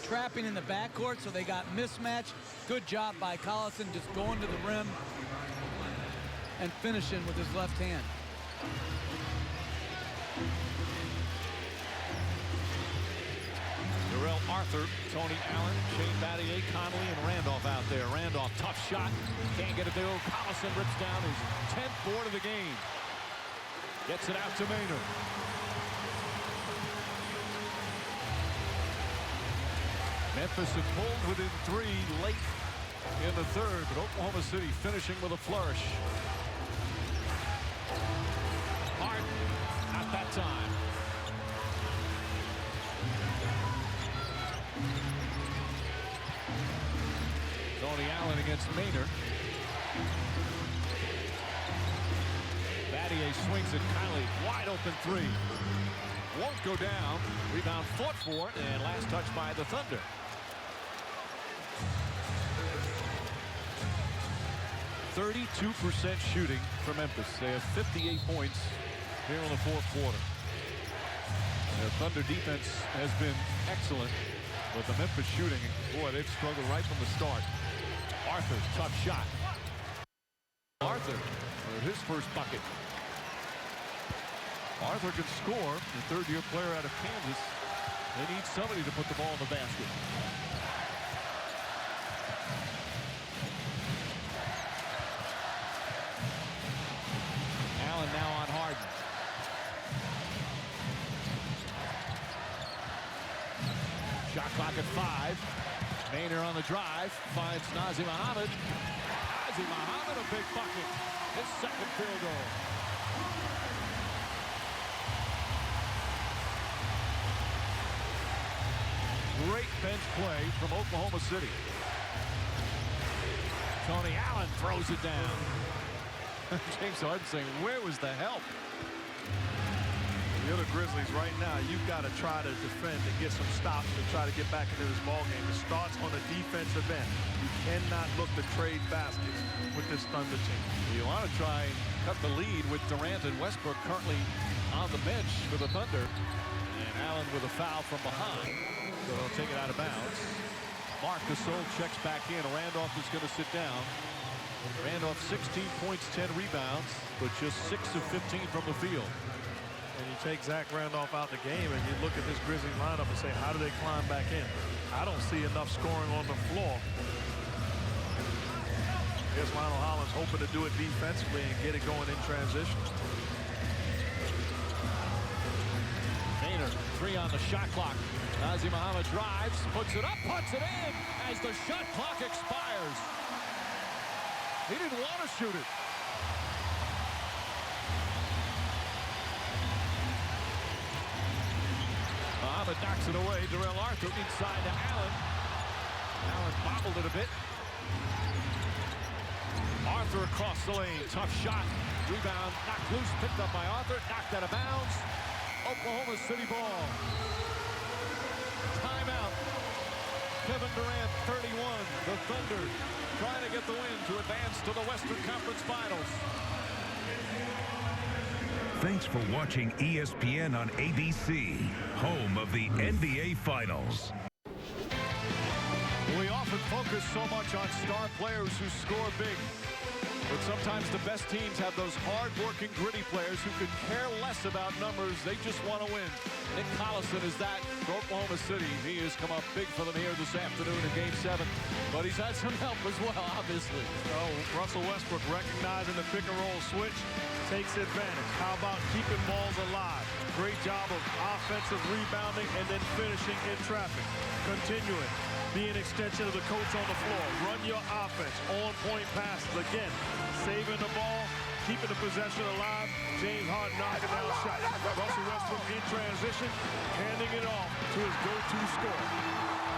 trapping in the backcourt, so they got mismatched. Good job by Collison just going to the rim and finishing with his left hand. Darrell Arthur, Tony Allen, Shane Battier, Connolly, and Randolph out there. Randolph, tough shot. Can't get it through. Collison rips down his 10th board of the game. Gets it out to Maynard. Memphis had pulled within 3 late in the third, but Oklahoma City finishing with a flourish. Hart, not that time. Tony Allen against Maynard. Battier swings at Connolly. Wide open 3. Won't go down. Rebound fought for it, and last touch by the Thunder. .32% shooting for Memphis. They have 58 points here in the fourth quarter. Their Thunder defense has been excellent, but the Memphis shooting, boy, they've struggled right from the start. Arthur, tough shot. Arthur with his first bucket. Arthur can score. The third-year player out of Kansas. They need somebody to put the ball in the basket. Allen now on Harden. Shot clock at 5. Maynard on the drive. Finds Nazr Mohammed. Nazr Mohammed, a big bucket. His second field goal. Great bench play from Oklahoma City. Tony Allen throws it down. James Harden saying, where was the help? The other Grizzlies right now, you've got to try to defend and get some stops to try to get back into this ball game. It starts on a defensive end. You cannot look to trade baskets with this Thunder team. You want to try and cut the lead with Durant and Westbrook currently on the bench for the Thunder. And Allen with a foul from behind. So they'll take it out of bounds. Marc Gasol checks back in. Randolph is going to sit down. Randolph 16 points, 10 rebounds, but just 6 of 15 from the field. And you take Zach Randolph out the game and you look at this Grizzlies lineup and say, how do they climb back in? I don't see enough scoring on the floor. I guess Lionel Hollins hoping to do it defensively and get it going in transition. Maynard, 3 on the shot clock. Nazr Mohammed drives, puts it up, puts it in as the shot clock expires. He didn't want to shoot it. Mohammed knocks it away. Darrell Arthur inside to Allen. Allen bobbled it a bit. Arthur across the lane. Tough shot. Rebound knocked loose. Picked up by Arthur. Knocked out of bounds. Oklahoma City ball. Timeout. Kevin Durant, 31. The Thunder trying to get the win to advance to the Western Conference Finals. Thanks for watching ESPN on ABC, home of the NBA Finals. We often focus so much on star players who score big. But sometimes the best teams have those hard-working, gritty players who could care less about numbers. They just want to win. Nick Collison is that for Oklahoma City. He has come up big for them here this afternoon in Game 7. But he's had some help as well, obviously. Oh, Russell Westbrook recognizing the pick-and-roll switch, takes advantage. How about keeping balls alive? Great job of offensive rebounding and then finishing in traffic. Continuing. Be an extension of the coach on the floor. Run your offense. On-point passes. Again, saving the ball, keeping the possession alive. James Harden knocking down shots. Russell Westbrook in transition, handing it off to his go-to scorer.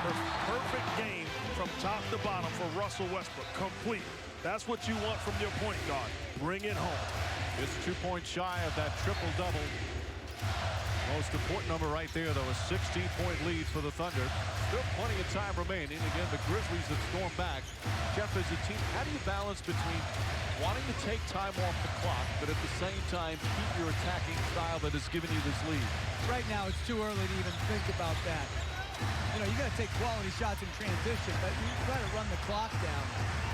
The perfect game from top to bottom for Russell Westbrook. Complete. That's what you want from your point guard. Bring it home. It's 2 points shy of that triple-double. Most important number right there, though, a 16-point lead for the Thunder. Still plenty of time remaining. Again, the Grizzlies have stormed back. Jeff, as a team, how do you balance between wanting to take time off the clock, but at the same time keep your attacking style that has given you this lead? Right now, it's too early to even think about that. You know, you got to take quality shots in transition, but you try to run the clock down,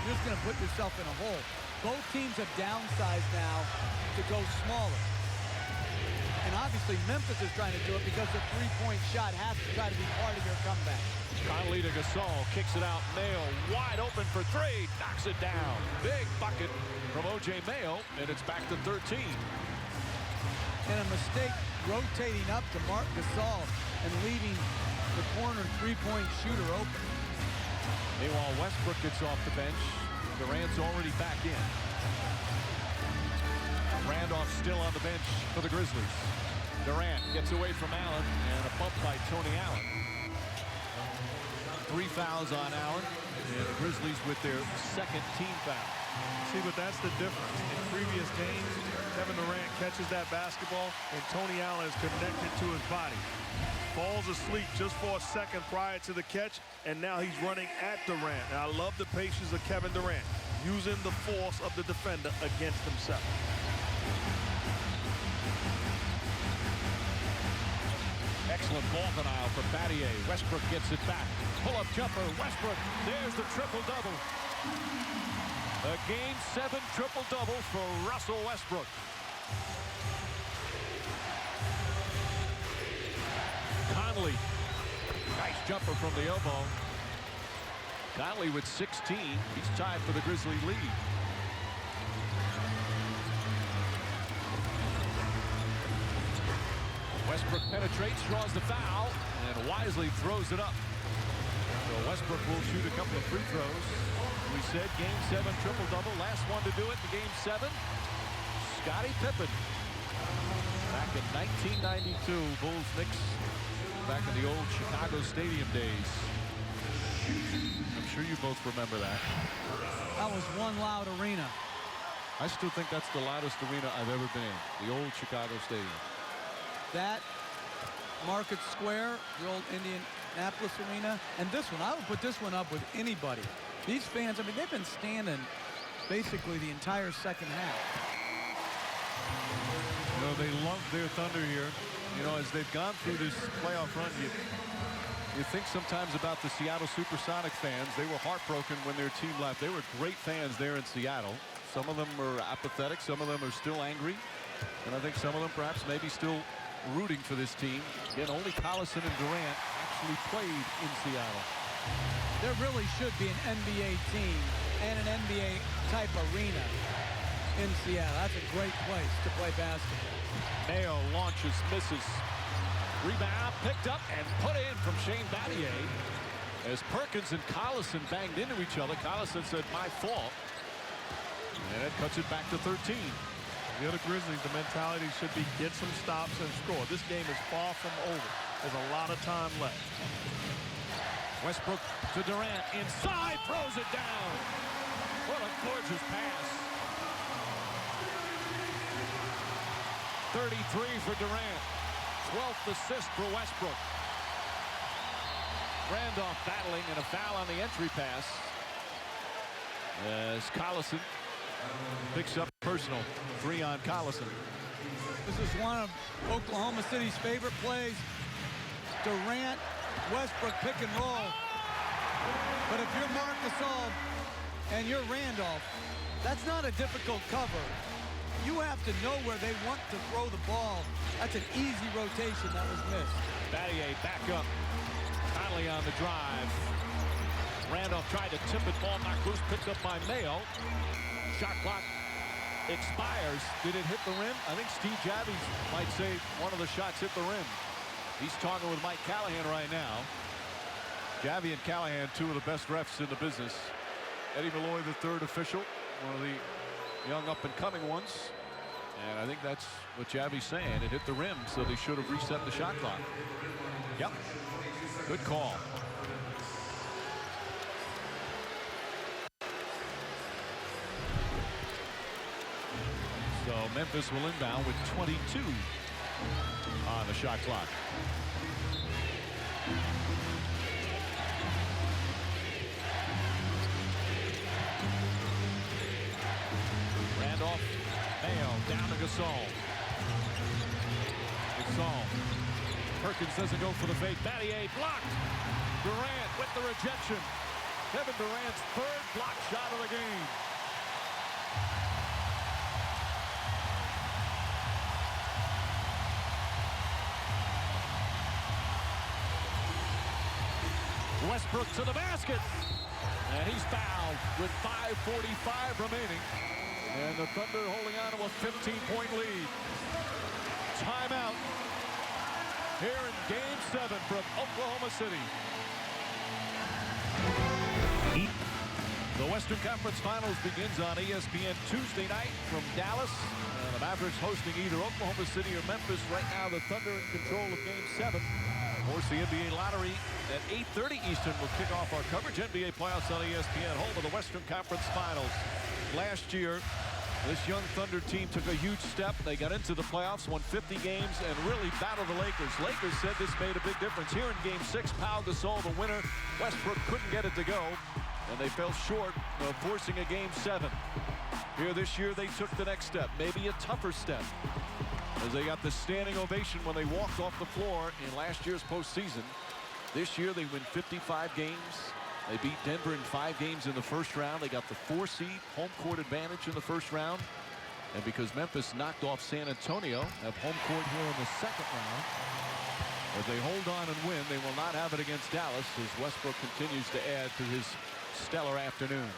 you're just going to put yourself in a hole. Both teams have downsized now to go smaller. And obviously Memphis is trying to do it because the three-point shot has to try to be part of your comeback. Conley to Gasol, kicks it out. Mayo wide open for three, knocks it down. Big bucket from O.J. Mayo, and it's back to 13. And a mistake rotating up to Marc Gasol and leaving the corner three-point shooter open. Meanwhile, Westbrook gets off the bench. Durant's already back in. Randolph still on the bench for the Grizzlies. Durant gets away from Allen, and a bump by Tony Allen. 3 fouls on Allen, and the Grizzlies with their second team foul. See, but that's the difference. In previous games, Kevin Durant catches that basketball, and Tony Allen is connected to his body. Falls asleep just for a second prior to the catch, and now he's running at Durant. And I love the patience of Kevin Durant, using the force of the defender against himself. Excellent ball denial for Battier. Westbrook gets it back. Pull-up jumper. Westbrook. There's the triple-double. A Game 7 triple-double for Russell Westbrook. Conley. Nice jumper from the elbow. Conley with 16. He's tied for the Grizzly lead. Westbrook penetrates, draws the foul, and wisely throws it up. So Westbrook will shoot a couple of free throws. We said Game 7 triple-double. Last one to do it in Game 7. Scottie Pippen. Back in 1992, Bulls Knicks. Back in the old Chicago Stadium days. I'm sure you both remember that. That was one loud arena. I still think that's the loudest arena I've ever been in. The old Chicago Stadium. That, Market Square, the old Indianapolis arena, and this one, I would put this one up with anybody. These fans, I mean, they've been standing basically the entire second half. You know, they love their Thunder here. You know, as they've gone through this playoff run, you think sometimes about the Seattle Supersonic fans. They were heartbroken when their team left. They were great fans there in Seattle. Some of them were apathetic. Some of them are still angry. And I think some of them perhaps maybe still rooting for this team. Again, only Collison and Durant actually played in Seattle. There really should be an NBA team and an NBA type arena in Seattle. That's a great place to play basketball. Mayo launches, misses. Rebound picked up and put in from Shane Battier. As Perkins and Collison banged into each other, Collison said, "My fault." And it cuts it back to 13. The other Grizzlies, the mentality should be get some stops and score. This game is far from over. There's a lot of time left. Westbrook to Durant. Inside, throws it down. What a gorgeous pass. 33 for Durant. 12th assist for Westbrook. Randolph battling and a foul on the entry pass. As Collison picks up personal. 3 on Collison. This is one of Oklahoma City's favorite plays. Durant, Westbrook pick and roll. But if you're Marc Gasol and you're Randolph, that's not a difficult cover. You have to know where they want to throw the ball. That's an easy rotation that was missed. Battier back up. Conley on the drive. Randolph tried to tip it, ball knocked loose, picked up by Mayo. Shot clock expires. Did it hit the rim? I think Steve Javie might say one of the shots hit the rim. He's talking with Mike Callahan right now. Javie and Callahan, two of the best refs in the business. Eddie Malloy, the third official, one of the young up-and-coming ones. And I think that's what Javie's saying. It hit the rim, so they should have reset the shot clock. Yep. Good call. So Memphis will inbound with 22 on the shot clock. Randolph, Mayo, down to Gasol. Gasol. Perkins doesn't go for the fake. Battier blocked. Durant with the rejection. Kevin Durant's third block shot of the game. Westbrook to the basket. And he's fouled with 5:45 remaining. And the Thunder holding on to a 15-point lead. Timeout here in Game 7 from Oklahoma City. The Western Conference Finals begins on ESPN Tuesday night from Dallas. The Mavericks hosting either Oklahoma City or Memphis. Right now, the Thunder in control of Game 7. Of course, the NBA lottery at 8:30 Eastern will kick off our coverage. NBA playoffs on ESPN, home of the Western Conference Finals. Last year, this young Thunder team took a huge step. They got into the playoffs, won 50 games, and really battled the Lakers. Lakers said this made a big difference. Here in Game 6, Pau Gasol, the winner. Westbrook couldn't get it to go, and they fell short of forcing a Game 7. Here this year, they took the next step, maybe a tougher step, as they got the standing ovation when they walked off the floor in last year's postseason. This year, they win 55 games. They beat Denver in 5 games in the first round. They got the 4 seed, home court advantage in the first round. And because Memphis knocked off San Antonio, have home court here in the second round. If they hold on and win, they will not have it against Dallas as Westbrook continues to add to his stellar afternoon.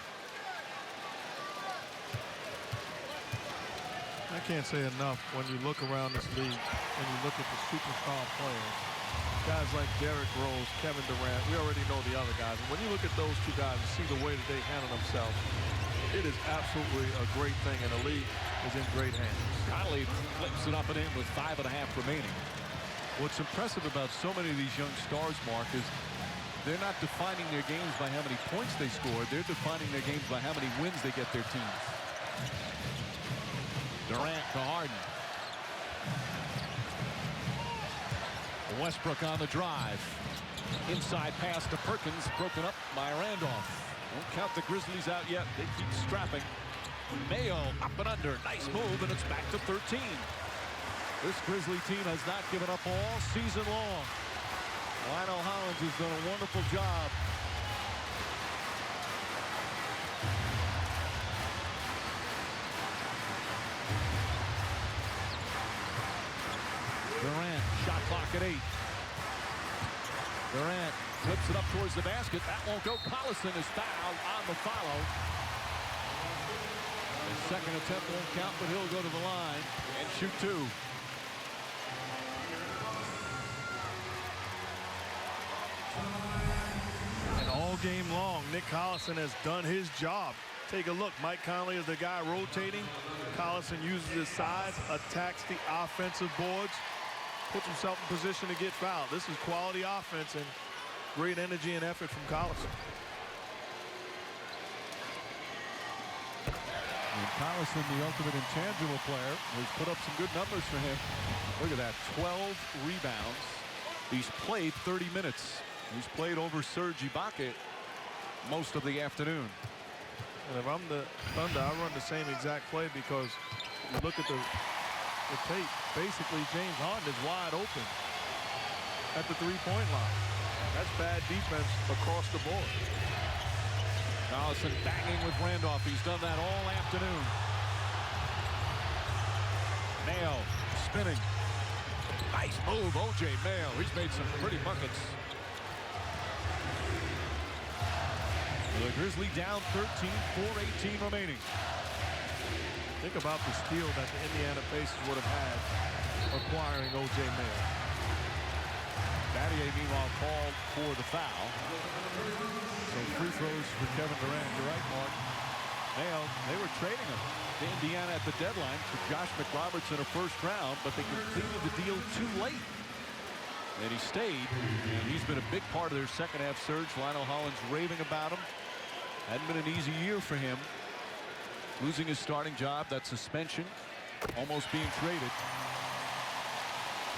I can't say enough when you look around this league and you look at the superstar players. Guys like Derrick Rose, Kevin Durant, we already know the other guys. And when you look at those two guys and see the way that they handle themselves, it is absolutely a great thing, and the league is in great hands. Conley flips it up and in with 5.5 remaining. What's impressive about so many of these young stars, Mark, is they're not defining their games by how many points they score. They're defining their games by how many wins they get their teams. Durant to Harden. Westbrook on the drive. Inside pass to Perkins, broken up by Randolph. Don't count the Grizzlies out yet. They keep strapping. Mayo up and under. Nice move, and it's back to 13. This Grizzly team has not given up all season long. Lionel Hollins has done a wonderful job. Durant, shot clock at 8. Durant flips it up towards the basket. That won't go. Collison is fouled on the follow. His second attempt won't count, but he'll go to the line and shoot 2. And all game long, Nick Collison has done his job. Take a look. Mike Conley is the guy rotating. Collison uses his size, attacks the offensive boards, puts himself in position to get fouled. This is quality offense and great energy and effort from Collison. And Collison, the ultimate intangible player, has put up some good numbers for him. Look at that, 12 rebounds. He's played 30 minutes. He's played over Serge Ibaka most of the afternoon. And if I'm the Thunder, I run the same exact play because you look at the tape. Basically, James Harden is wide open at the three-point line. That's bad defense across the board. Collison banging with Randolph. He's done that all afternoon. Mayo spinning. Nice move, O.J. Mayo. He's made some pretty buckets. The Grizzlies down 13, 4:18 remaining. Think about the steal that the Indiana Pacers would have had acquiring O.J. Mayo. Battier, meanwhile, called for the foul. So free throws for Kevin Durant. You're right, Mark. Mayo, they were trading him to Indiana at the deadline for Josh McRoberts in a first round, but they completed the deal too late. And he stayed, and he's been a big part of their second half surge. Lionel Hollins raving about him. Hadn't been an easy year for him. Losing his starting job, that suspension, almost being traded.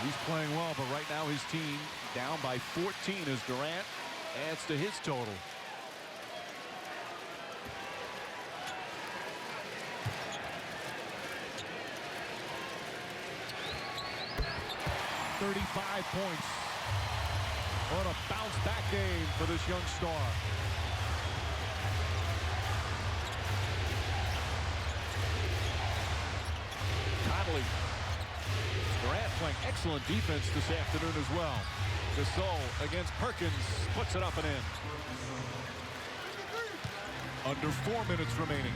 He's playing well, but right now his team down by 14 as Durant adds to his total. .35 points. What a bounce-back game for this young star. Conley. Durant playing excellent defense this afternoon as well. Gasol against Perkins, puts it up and in. Under 4 minutes remaining.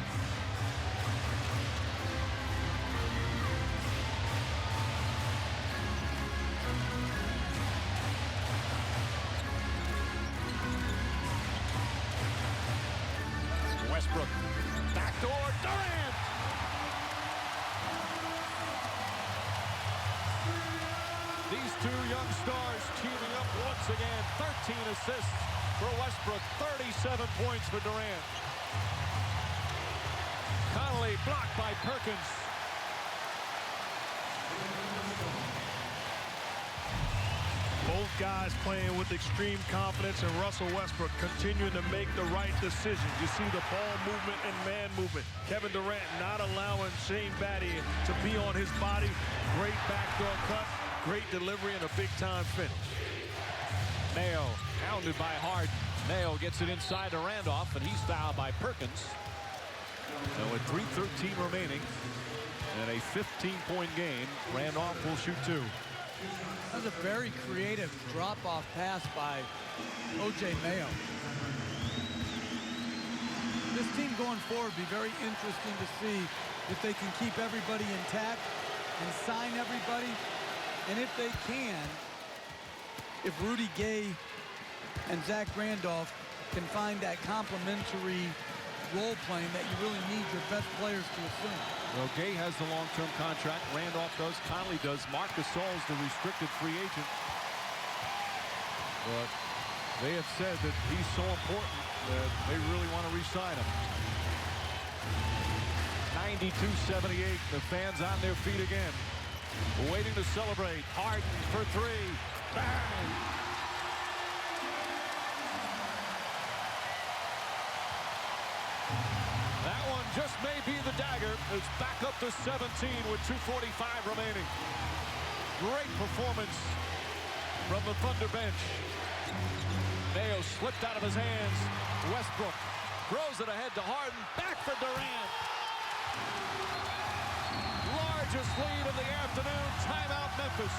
Westbrook, backdoor, Durant! These two young stars teaming up once again. 13 assists for Westbrook, 37 points for Durant. Conley blocked by Perkins. Both guys playing with extreme confidence, and Russell Westbrook continuing to make the right decisions. You see the ball movement and man movement. Kevin Durant not allowing Shane Battier to be on his body. Great backdoor cut, great delivery, and a big-time finish. Mayo hounded by Harden. Mayo gets it inside to Randolph, and he's fouled by Perkins. Now with 3:13 remaining and a 15-point game, Randolph will shoot 2. That was a very creative drop-off pass by O.J. Mayo. This team going forward will be very interesting to see if they can keep everybody intact and sign everybody. And if they can, if Rudy Gay and Zach Randolph can find that complementary role playing that you really need your best players to assume. Well, Gay has the long-term contract. Randolph does. Conley does. Marc Gasol's the restricted free agent. But they have said that he's so important that they really want to re-sign him. 92-78. The fans on their feet again. Waiting to celebrate. Harden for 3. Bang! That one just may be the dagger. It's back up to 17 with 2:45 remaining. Great performance from the Thunder bench. Mayo slipped out of his hands. Westbrook throws it ahead to Harden. Back for Durant. Largest lead of the afternoon. Timeout Memphis.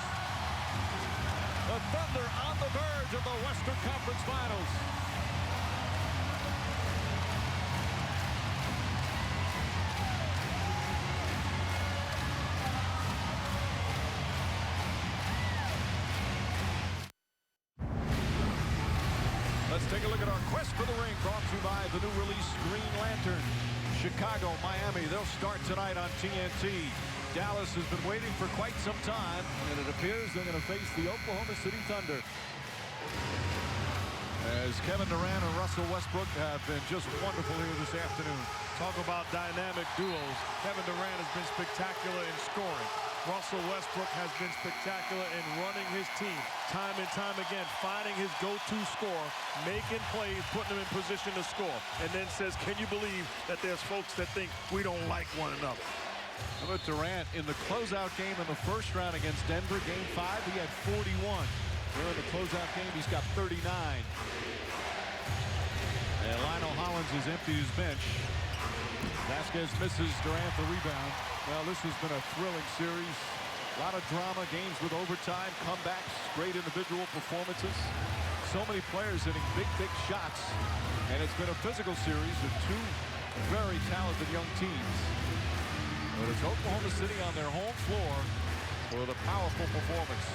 The Thunder on the verge of the Western Conference Finals. Let's take a look at our quest for the ring, brought to you by the new release Green Lantern. Chicago, Miami, they'll start tonight on TNT. Dallas has been waiting for quite some time, and it appears they're going to face the Oklahoma City Thunder. As Kevin Durant and Russell Westbrook have been just wonderful here this afternoon. Talk about dynamic duos. Kevin Durant has been spectacular in scoring. Russell Westbrook has been spectacular in running his team. Time and time again, finding his go-to scorer, making plays, putting them in position to score. And then says, can you believe that there's folks that think we don't like one another? How about Durant in the closeout game in the first round against Denver, Game 5, he had 41. Here in the closeout game, he's got 39. And Lionel Hollins has emptied his bench. Vasquez misses Durant the rebound. Well, this has been a thrilling series. A lot of drama, games with overtime, comebacks, great individual performances. So many players hitting big shots. And it's been a physical series of two very talented young teams. But it's Oklahoma City on their home floor with a powerful performance.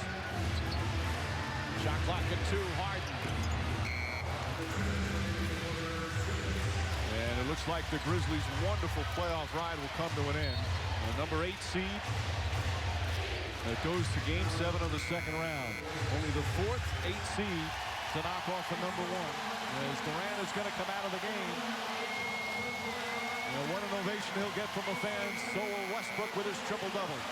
Shot clock at 2, Harden. And it looks like the Grizzlies' wonderful playoff ride will come to an end. The number 8 seed that goes to Game 7 of the second round. Only the 4th 8 seed to knock off the number 1. As Durant is going to come out of the game. And what an ovation he'll get from the fans. So will Westbrook with his triple-double.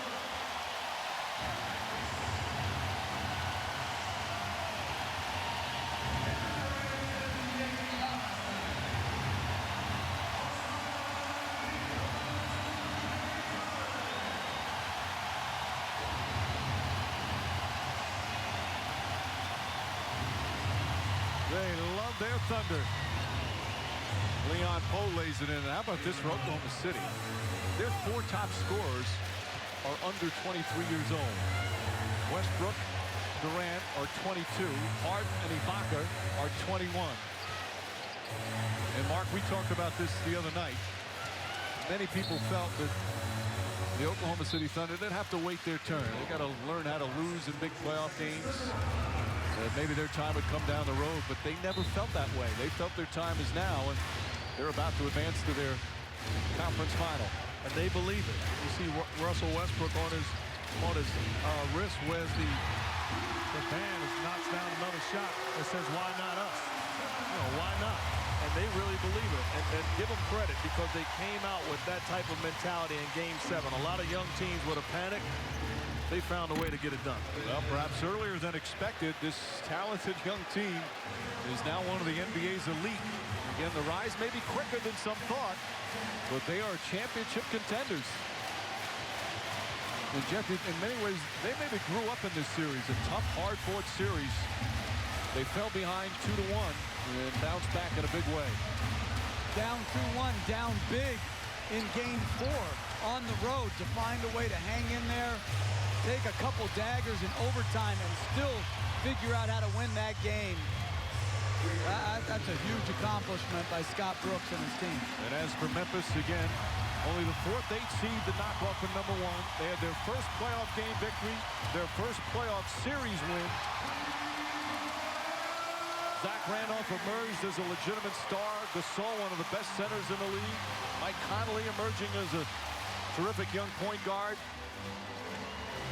They love their Thunder. Leon Poe lays it in. How about this for Oklahoma City? Their 4 top scorers are under 23 years old. Westbrook, Durant are 22. Harden and Ibaka are 21. And Mark, we talked about this the other night. Many people felt that the Oklahoma City Thunder didn't have to wait their turn. They got to learn how to lose in big playoff games. Maybe their time would come down the road, but they never felt that way. They felt their time is now, and they're about to advance to their conference final. And they believe it. You see Russell Westbrook on his wrist wears the band that knocks down another shot that says, "Why not us?" You know, why not? And they really believe it. And give them credit because they came out with that type of mentality in Game 7. A lot of young teams would have panicked. They found a way to get it done. Well, perhaps earlier than expected, this talented young team is now one of the NBA's elite. Again, the rise may be quicker than some thought, but they are championship contenders. And Jeff, in many ways, they maybe grew up in this series, a tough, hard-fought series. They fell behind 2-1 and bounced back in a big way. Down 2-1, down big in Game 4 on the road to find a way to hang in there, take a couple daggers in overtime, and still figure out how to win that game. That's a huge accomplishment by Scott Brooks and his team. And as for Memphis, again, only the 4th-8 seed did knock off for #1. They had their first playoff game victory, their first playoff series win. Zach Randolph emerged as a legitimate star. Gasol, one of the best centers in the league. Mike Conley emerging as a terrific young point guard.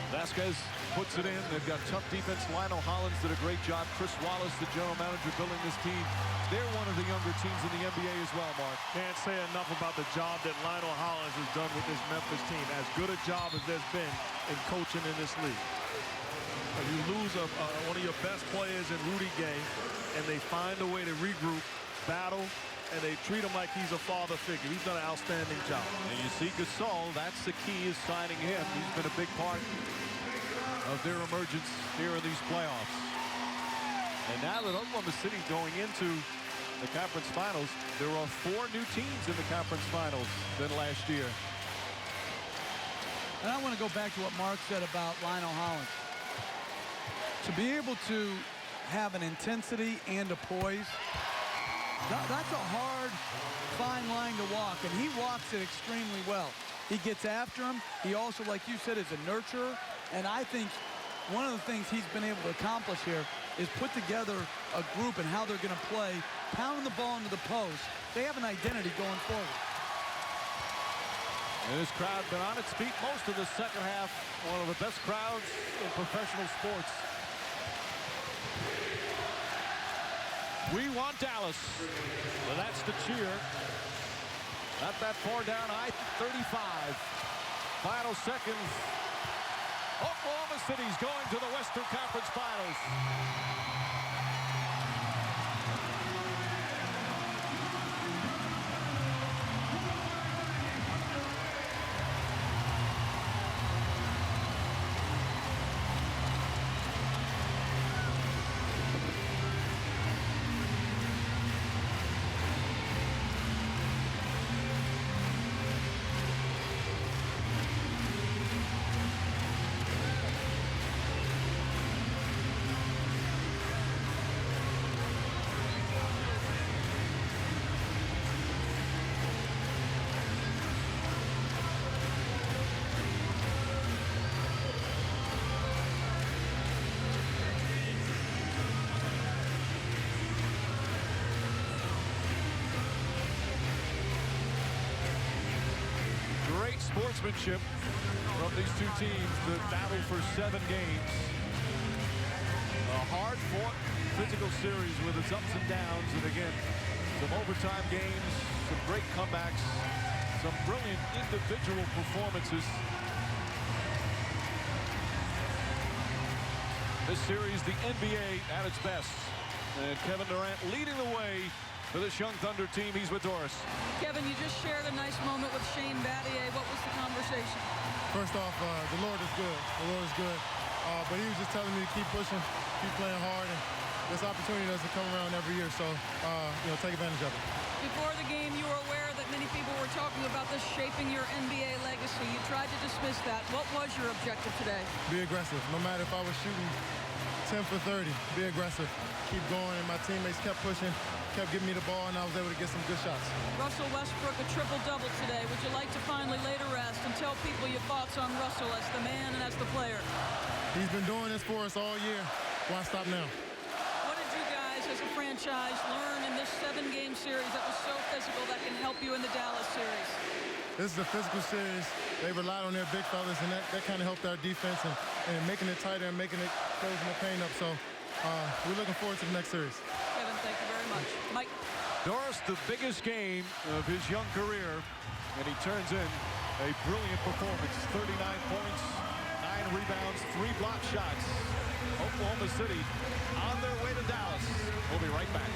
Vasquez puts it in. They've got tough defense. Lionel Hollins did a great job. Chris Wallace, the general manager, building this team. They're one of the younger teams in the NBA as well, Mark. Can't say enough about the job that Lionel Hollins has done with this Memphis team. As good a job as there's been in coaching in this league. You lose one of your best players in Rudy Gay, and they find a way to regroup, battle, and they treat him like he's a father figure. He's done an outstanding job. And you see Gasol, that's the key, is signing him. He's been a big part of their emergence here in these playoffs. And now that Oklahoma City going into the conference finals, there are 4 new teams in the conference finals than last year. And I want to go back to what Mark said about Lionel Hollins. To be able to have an intensity and a poise, that's a hard, fine line to walk, and he walks it extremely well. He gets after him. He also, like you said, is a nurturer, and I think one of the things he's been able to accomplish here is put together a group and how they're going to play, pounding the ball into the post. They have an identity going forward. And this crowd been on its feet most of the second half. One of the best crowds in professional sports. We want Dallas. Well, that's the cheer. Not that far down I-35. Final seconds. Oklahoma City's going to the Western Conference Finals. Sportsmanship from these two teams that battled for 7 games. A hard-fought physical series with its ups and downs, and again, some overtime games, some great comebacks, some brilliant individual performances. This series, the NBA at its best. And Kevin Durant leading the way for this young Thunder team. He's with Doris. Kevin, you just shared a nice moment with Shane Battier. What was the conversation? First off, the Lord is good. The Lord is good. But he was just telling me to keep pushing, keep playing hard, and this opportunity doesn't come around every year, so take advantage of it. Before the game, you were aware that many people were talking about this shaping your NBA legacy. You tried to dismiss that. What was your objective today? Be aggressive. No matter if I was shooting 10 for 30. Be aggressive. Keep going. And my teammates kept pushing, kept giving me the ball, and I was able to get some good shots. Russell Westbrook, a triple-double today. Would you like to finally lay to rest and tell people your thoughts on Russell as the man and as the player? He's been doing this for us all year. Why stop now? What did you guys as a franchise learn in this 7-game series that was so physical that can help you in the Dallas series? This is a physical series. They relied on their big fellas, and that kind of helped our defense and making it tighter and making it closing the paint up. So we're looking forward to the next series. Kevin, thank you very much. Mike. Doris, the biggest game of his young career, and he turns in a brilliant performance. 39 points, 9 rebounds, 3 block shots. Oklahoma City on their way to Dallas. We'll be right back.